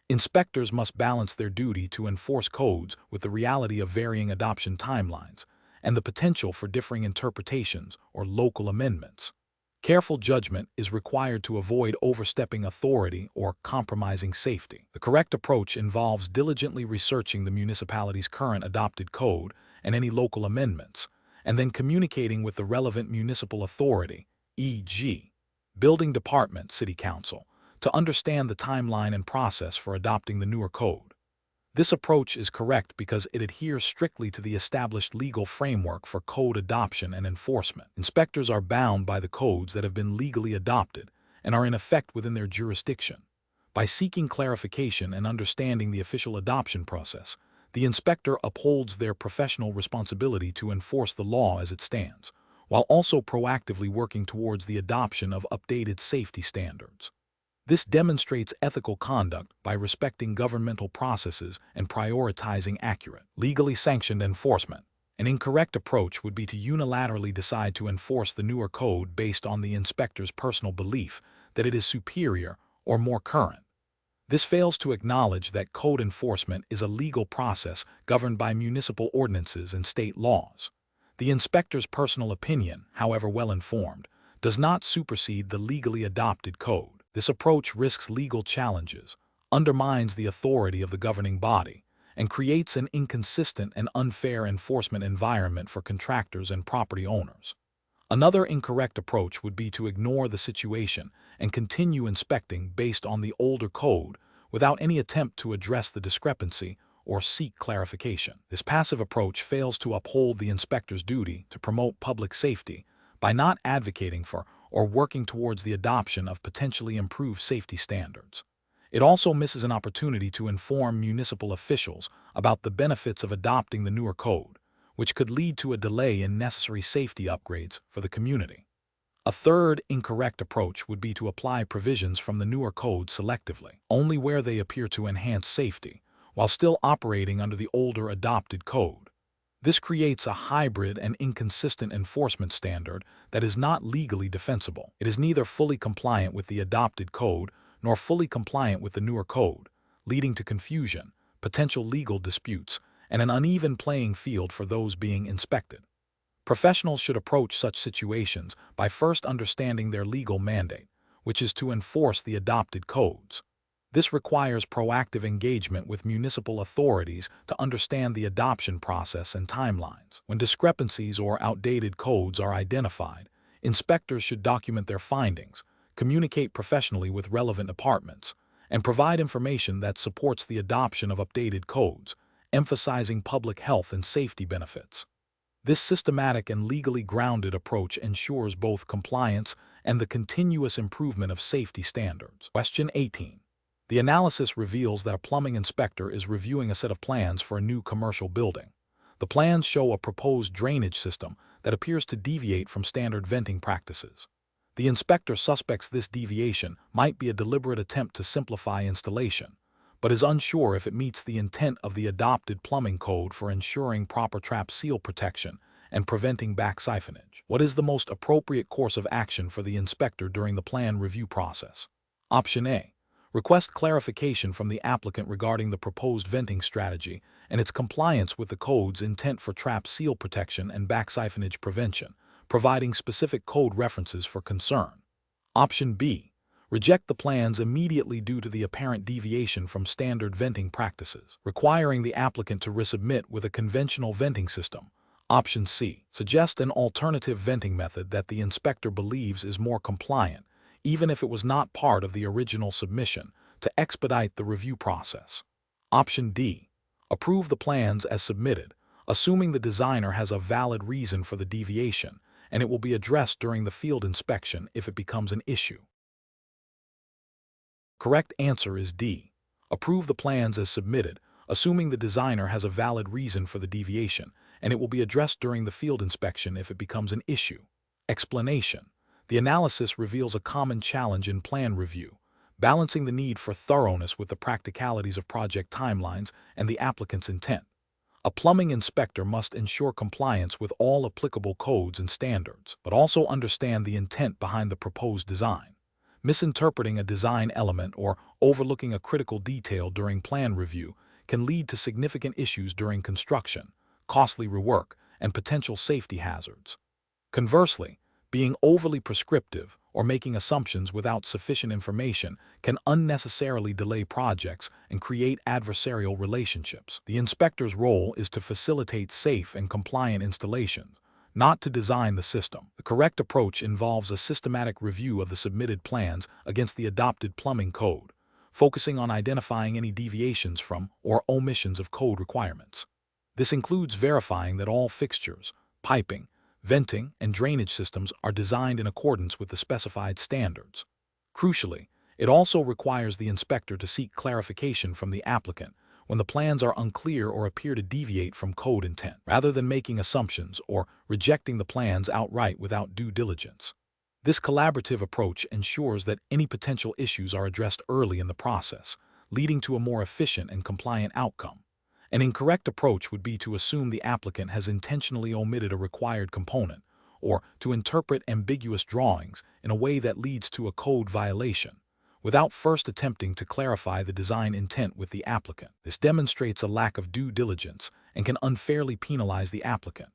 [SPEAKER 1] Inspectors must balance their duty to enforce codes with the reality of varying adoption timelines and the potential for differing interpretations or local amendments. Careful judgment is required to avoid overstepping authority or compromising safety. The correct approach involves diligently researching the municipality's current adopted code and any local amendments, and then communicating with the relevant municipal authority, e.g., building department, city council, to understand the timeline and process for adopting the newer code. This approach is correct because it adheres strictly to the established legal framework for code adoption and enforcement. Inspectors are bound by the codes that have been legally adopted and are in effect within their jurisdiction. By seeking clarification and understanding the official adoption process, the inspector upholds their professional responsibility to enforce the law as it stands, while also proactively working towards the adoption of updated safety standards. This demonstrates ethical conduct by respecting governmental processes and prioritizing accurate, legally sanctioned enforcement. An incorrect approach would be to unilaterally decide to enforce the newer code based on the inspector's personal belief that it is superior or more current. This fails to acknowledge that code enforcement is a legal process governed by municipal ordinances and state laws. The inspector's personal opinion, however well-informed, does not supersede the legally adopted code. This approach risks legal challenges, undermines the authority of the governing body, and creates an inconsistent and unfair enforcement environment for contractors and property owners. Another incorrect approach would be to ignore the situation and continue inspecting based on the older code without any attempt to address the discrepancy or seek clarification. This passive approach fails to uphold the inspector's duty to promote public safety by not advocating for or working towards the adoption of potentially improved safety standards. It also misses an opportunity to inform municipal officials about the benefits of adopting the newer code, which could lead to a delay in necessary safety upgrades for the community. A third incorrect approach would be to apply provisions from the newer code selectively, only where they appear to enhance safety, while still operating under the older adopted code. This creates a hybrid and inconsistent enforcement standard that is not legally defensible. It is neither fully compliant with the adopted code nor fully compliant with the newer code, leading to confusion, potential legal disputes, and an uneven playing field for those being inspected. Professionals should approach such situations by first understanding their legal mandate, which is to enforce the adopted codes. This requires proactive engagement with municipal authorities to understand the adoption process and timelines. When discrepancies or outdated codes are identified, inspectors should document their findings, communicate professionally with relevant departments, and provide information that supports the adoption of updated codes, emphasizing public health and safety benefits. This systematic and legally grounded approach ensures both compliance and the continuous improvement of safety standards. Question 18. The analysis reveals that a plumbing inspector is reviewing a set of plans for a new commercial building. The plans show a proposed drainage system that appears to deviate from standard venting practices. The inspector suspects this deviation might be a deliberate attempt to simplify installation, but is unsure if it meets the intent of the adopted plumbing code for ensuring proper trap seal protection and preventing back siphonage. What is the most appropriate course of action for the inspector during the plan review process? Option A. Request clarification from the applicant regarding the proposed venting strategy and its compliance with the code's intent for trap seal protection and back siphonage prevention, providing specific code references for concern. Option B. Reject the plans immediately due to the apparent deviation from standard venting practices, requiring the applicant to resubmit with a conventional venting system. Option C. Suggest an alternative venting method that the inspector believes is more compliant, even if it was not part of the original submission, to expedite the review process. Option D. Approve the plans as submitted, assuming the designer has a valid reason for the deviation, and it will be addressed during the field inspection if it becomes an issue. Correct answer is D. Approve the plans as submitted, assuming the designer has a valid reason for the deviation, and it will be addressed during the field inspection if it becomes an issue. Explanation. The analysis reveals a common challenge in plan review, balancing the need for thoroughness with the practicalities of project timelines and the applicant's intent. A plumbing inspector must ensure compliance with all applicable codes and standards, but also understand the intent behind the proposed design. Misinterpreting a design element or overlooking a critical detail during plan review can lead to significant issues during construction, costly rework, and potential safety hazards. Conversely, being overly prescriptive or making assumptions without sufficient information can unnecessarily delay projects and create adversarial relationships. The inspector's role is to facilitate safe and compliant installations, not to design the system. The correct approach involves a systematic review of the submitted plans against the adopted plumbing code, focusing on identifying any deviations from or omissions of code requirements. This includes verifying that all fixtures, piping, venting, and drainage systems are designed in accordance with the specified standards. Crucially, it also requires the inspector to seek clarification from the applicant when the plans are unclear or appear to deviate from code intent, rather than making assumptions or rejecting the plans outright without due diligence. This collaborative approach ensures that any potential issues are addressed early in the process, leading to a more efficient and compliant outcome. An incorrect approach would be to assume the applicant has intentionally omitted a required component, or to interpret ambiguous drawings in a way that leads to a code violation, without first attempting to clarify the design intent with the applicant. This demonstrates a lack of due diligence and can unfairly penalize the applicant.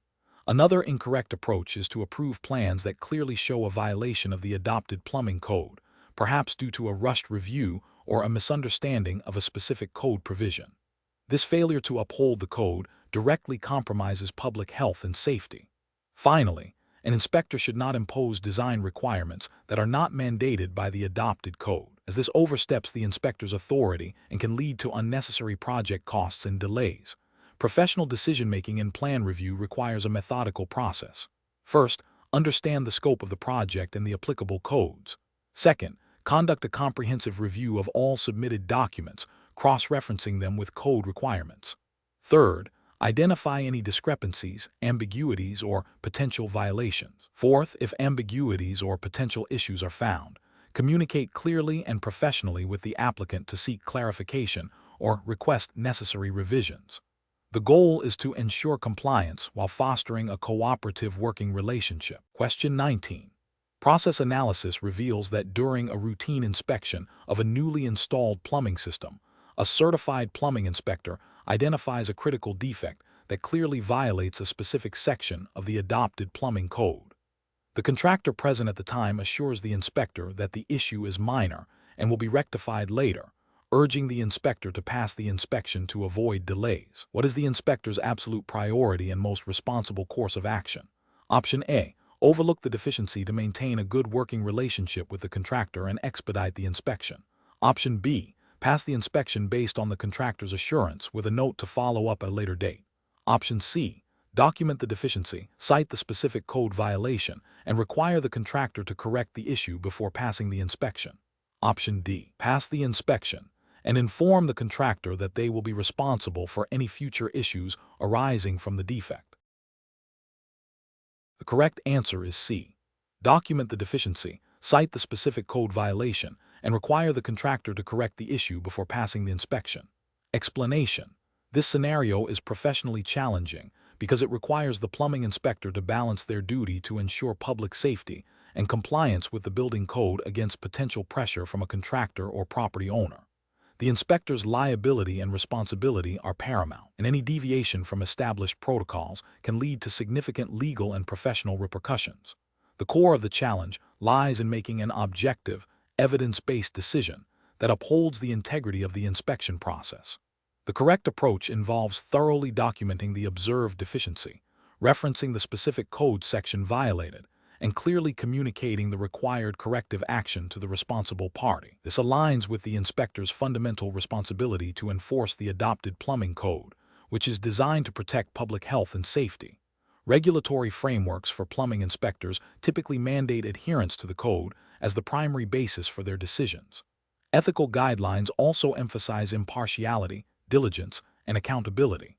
[SPEAKER 1] Another incorrect approach is to approve plans that clearly show a violation of the adopted plumbing code, perhaps due to a rushed review or a misunderstanding of a specific code provision. This failure to uphold the code directly compromises public health and safety. Finally, an inspector should not impose design requirements that are not mandated by the adopted code, as this oversteps the inspector's authority and can lead to unnecessary project costs and delays. Professional decision-making in plan review requires a methodical process. First, understand the scope of the project and the applicable codes. Second, conduct a comprehensive review of all submitted documents, cross-referencing them with code requirements. Third, identify any discrepancies, ambiguities, or potential violations. Fourth, if ambiguities or potential issues are found, communicate clearly and professionally with the applicant to seek clarification or request necessary revisions. The goal is to ensure compliance while fostering a cooperative working relationship. Question 19. Process analysis reveals that during a routine inspection of a newly installed plumbing system, a certified plumbing inspector identifies a critical defect that clearly violates a specific section of the adopted plumbing code. The contractor present at the time assures the inspector that the issue is minor and will be rectified later, urging the inspector to pass the inspection to avoid delays. What is the inspector's absolute priority and most responsible course of action? Option A. Overlook the deficiency to maintain a good working relationship with the contractor and expedite the inspection. Option B. Pass the inspection based on the contractor's assurance with a note to follow up at a later date. Option C. Document the deficiency, cite the specific code violation, and require the contractor to correct the issue before passing the inspection. Option D. Pass the inspection and inform the contractor that they will be responsible for any future issues arising from the defect. The correct answer is C. Document the deficiency, cite the specific code violation, and require the contractor to correct the issue before passing the inspection. Explanation. This scenario is professionally challenging because it requires the plumbing inspector to balance their duty to ensure public safety and compliance with the building code against potential pressure from a contractor or property owner. The inspector's liability and responsibility are paramount, and any deviation from established protocols can lead to significant legal and professional repercussions. The core of the challenge lies in making an objective, evidence-based decision that upholds the integrity of the inspection process. The correct approach involves thoroughly documenting the observed deficiency, referencing the specific code section violated, and clearly communicating the required corrective action to the responsible party. This aligns with the inspector's fundamental responsibility to enforce the adopted plumbing code, which is designed to protect public health and safety. Regulatory frameworks for plumbing inspectors typically mandate adherence to the code as the primary basis for their decisions. Ethical guidelines also emphasize impartiality, diligence, and accountability.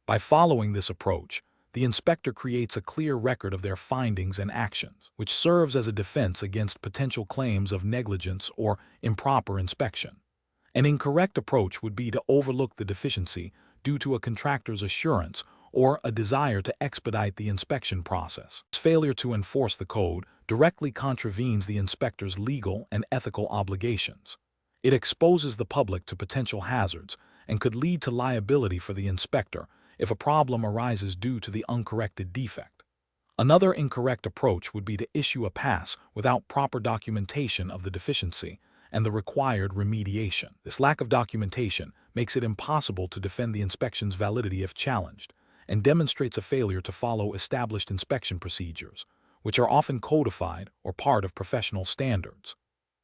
[SPEAKER 1] By following this approach, the inspector creates a clear record of their findings and actions, which serves as a defense against potential claims of negligence or improper inspection. An incorrect approach would be to overlook the deficiency due to a contractor's assurance or a desire to expedite the inspection process. This failure to enforce the code directly contravenes the inspector's legal and ethical obligations. It exposes the public to potential hazards and could lead to liability for the inspector if a problem arises due to the uncorrected defect. Another incorrect approach would be to issue a pass without proper documentation of the deficiency and the required remediation. This lack of documentation makes it impossible to defend the inspection's validity if challenged, and demonstrates a failure to follow established inspection procedures, which are often codified or part of professional standards.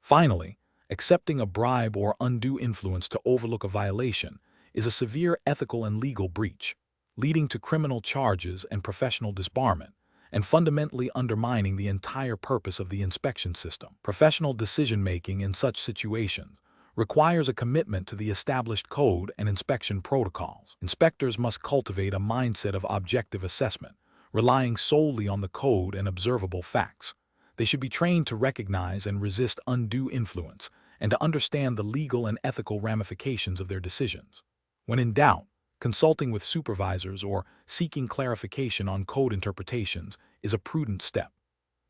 [SPEAKER 1] Finally, accepting a bribe or undue influence to overlook a violation is a severe ethical and legal breach, leading to criminal charges and professional disbarment, and fundamentally undermining the entire purpose of the inspection system. Professional decision-making in such situations requires a commitment to the established code and inspection protocols. Inspectors must cultivate a mindset of objective assessment, relying solely on the code and observable facts. They should be trained to recognize and resist undue influence and to understand the legal and ethical ramifications of their decisions. When in doubt, consulting with supervisors or seeking clarification on code interpretations is a prudent step.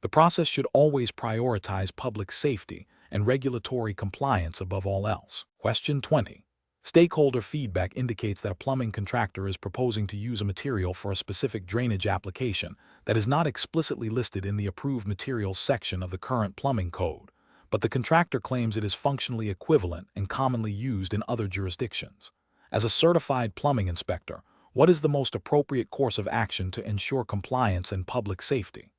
[SPEAKER 1] The process should always prioritize public safety and regulatory compliance above all else. Question 20. Stakeholder feedback indicates that a plumbing contractor is proposing to use a material for a specific drainage application that is not explicitly listed in the approved materials section of the current plumbing code, but the contractor claims it is functionally equivalent and commonly used in other jurisdictions. As a certified plumbing inspector, what is the most appropriate course of action to ensure compliance and public safety?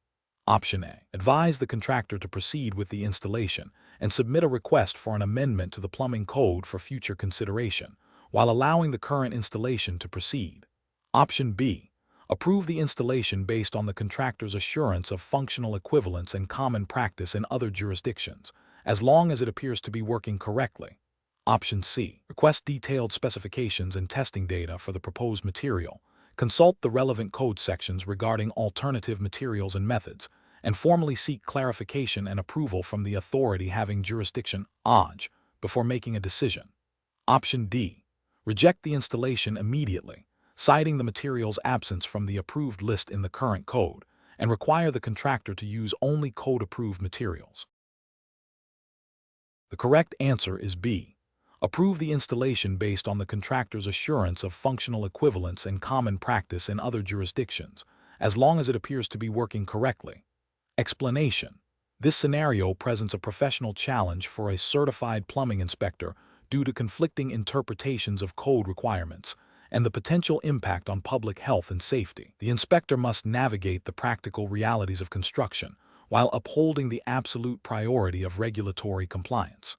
[SPEAKER 1] Option A. Advise the contractor to proceed with the installation and submit a request for an amendment to the plumbing code for future consideration, while allowing the current installation to proceed. Option B. Approve the installation based on the contractor's assurance of functional equivalence and common practice in other jurisdictions, as long as it appears to be working correctly. Option C. Request detailed specifications and testing data for the proposed material. Consult the relevant code sections regarding alternative materials and methods, and formally seek clarification and approval from the authority having jurisdiction (OJ) before making a decision. Option D. Reject the installation immediately, citing the material's absence from the approved list in the current code, and require the contractor to use only code-approved materials. The correct answer is B. Approve the installation based on the contractor's assurance of functional equivalence and common practice in other jurisdictions, as long as it appears to be working correctly. Explanation. This scenario presents a professional challenge for a certified plumbing inspector due to conflicting interpretations of code requirements and the potential impact on public health and safety. The inspector must navigate the practical realities of construction while upholding the absolute priority of regulatory compliance.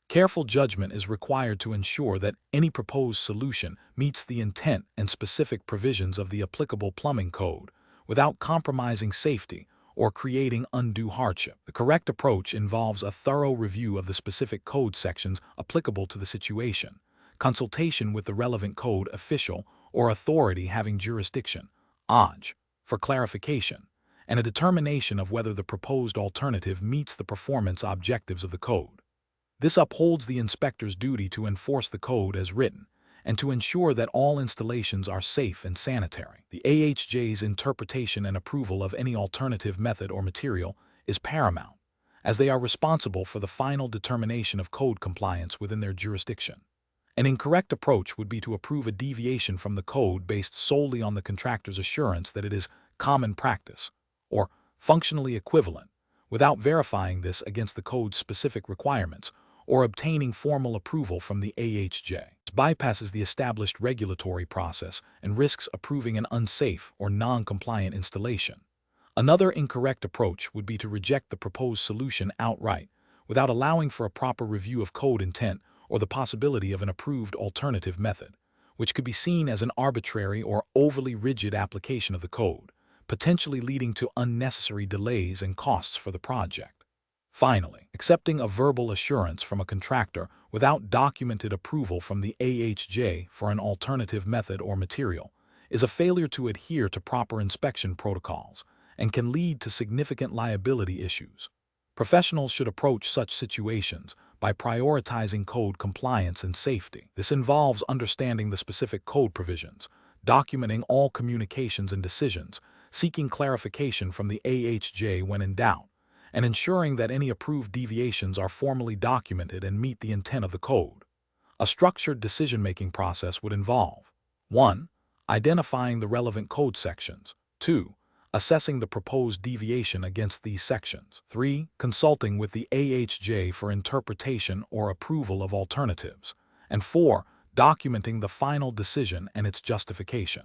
[SPEAKER 1] Careful judgment is required to ensure that any proposed solution meets the intent and specific provisions of the applicable plumbing code without compromising safety or creating undue hardship. The correct approach involves a thorough review of the specific code sections applicable to the situation, consultation with the relevant code official or authority having jurisdiction (OJ) for clarification, and a determination of whether the proposed alternative meets the performance objectives of the code. This upholds the inspector's duty to enforce the code as written and to ensure that all installations are safe and sanitary. The AHJ's interpretation and approval of any alternative method or material is paramount, as they are responsible for the final determination of code compliance within their jurisdiction. An incorrect approach would be to approve a deviation from the code based solely on the contractor's assurance that it is common practice or functionally equivalent, without verifying this against the code's specific requirements or obtaining formal approval from the AHJ. This bypasses the established regulatory process and risks approving an unsafe or non-compliant installation. Another incorrect approach would be to reject the proposed solution outright, without allowing for a proper review of code intent or the possibility of an approved alternative method, which could be seen as an arbitrary or overly rigid application of the code, potentially leading to unnecessary delays and costs for the project. Finally, accepting a verbal assurance from a contractor without documented approval from the AHJ for an alternative method or material is a failure to adhere to proper inspection protocols and can lead to significant liability issues. Professionals should approach such situations by prioritizing code compliance and safety. This involves understanding the specific code provisions, documenting all communications and decisions, seeking clarification from the AHJ when in doubt, and ensuring that any approved deviations are formally documented and meet the intent of the code. A structured decision-making process would involve 1. Identifying the relevant code sections. 2. Assessing the proposed deviation against these sections. 3. Consulting with the AHJ for interpretation or approval of alternatives. And 4. Documenting the final decision and its justification.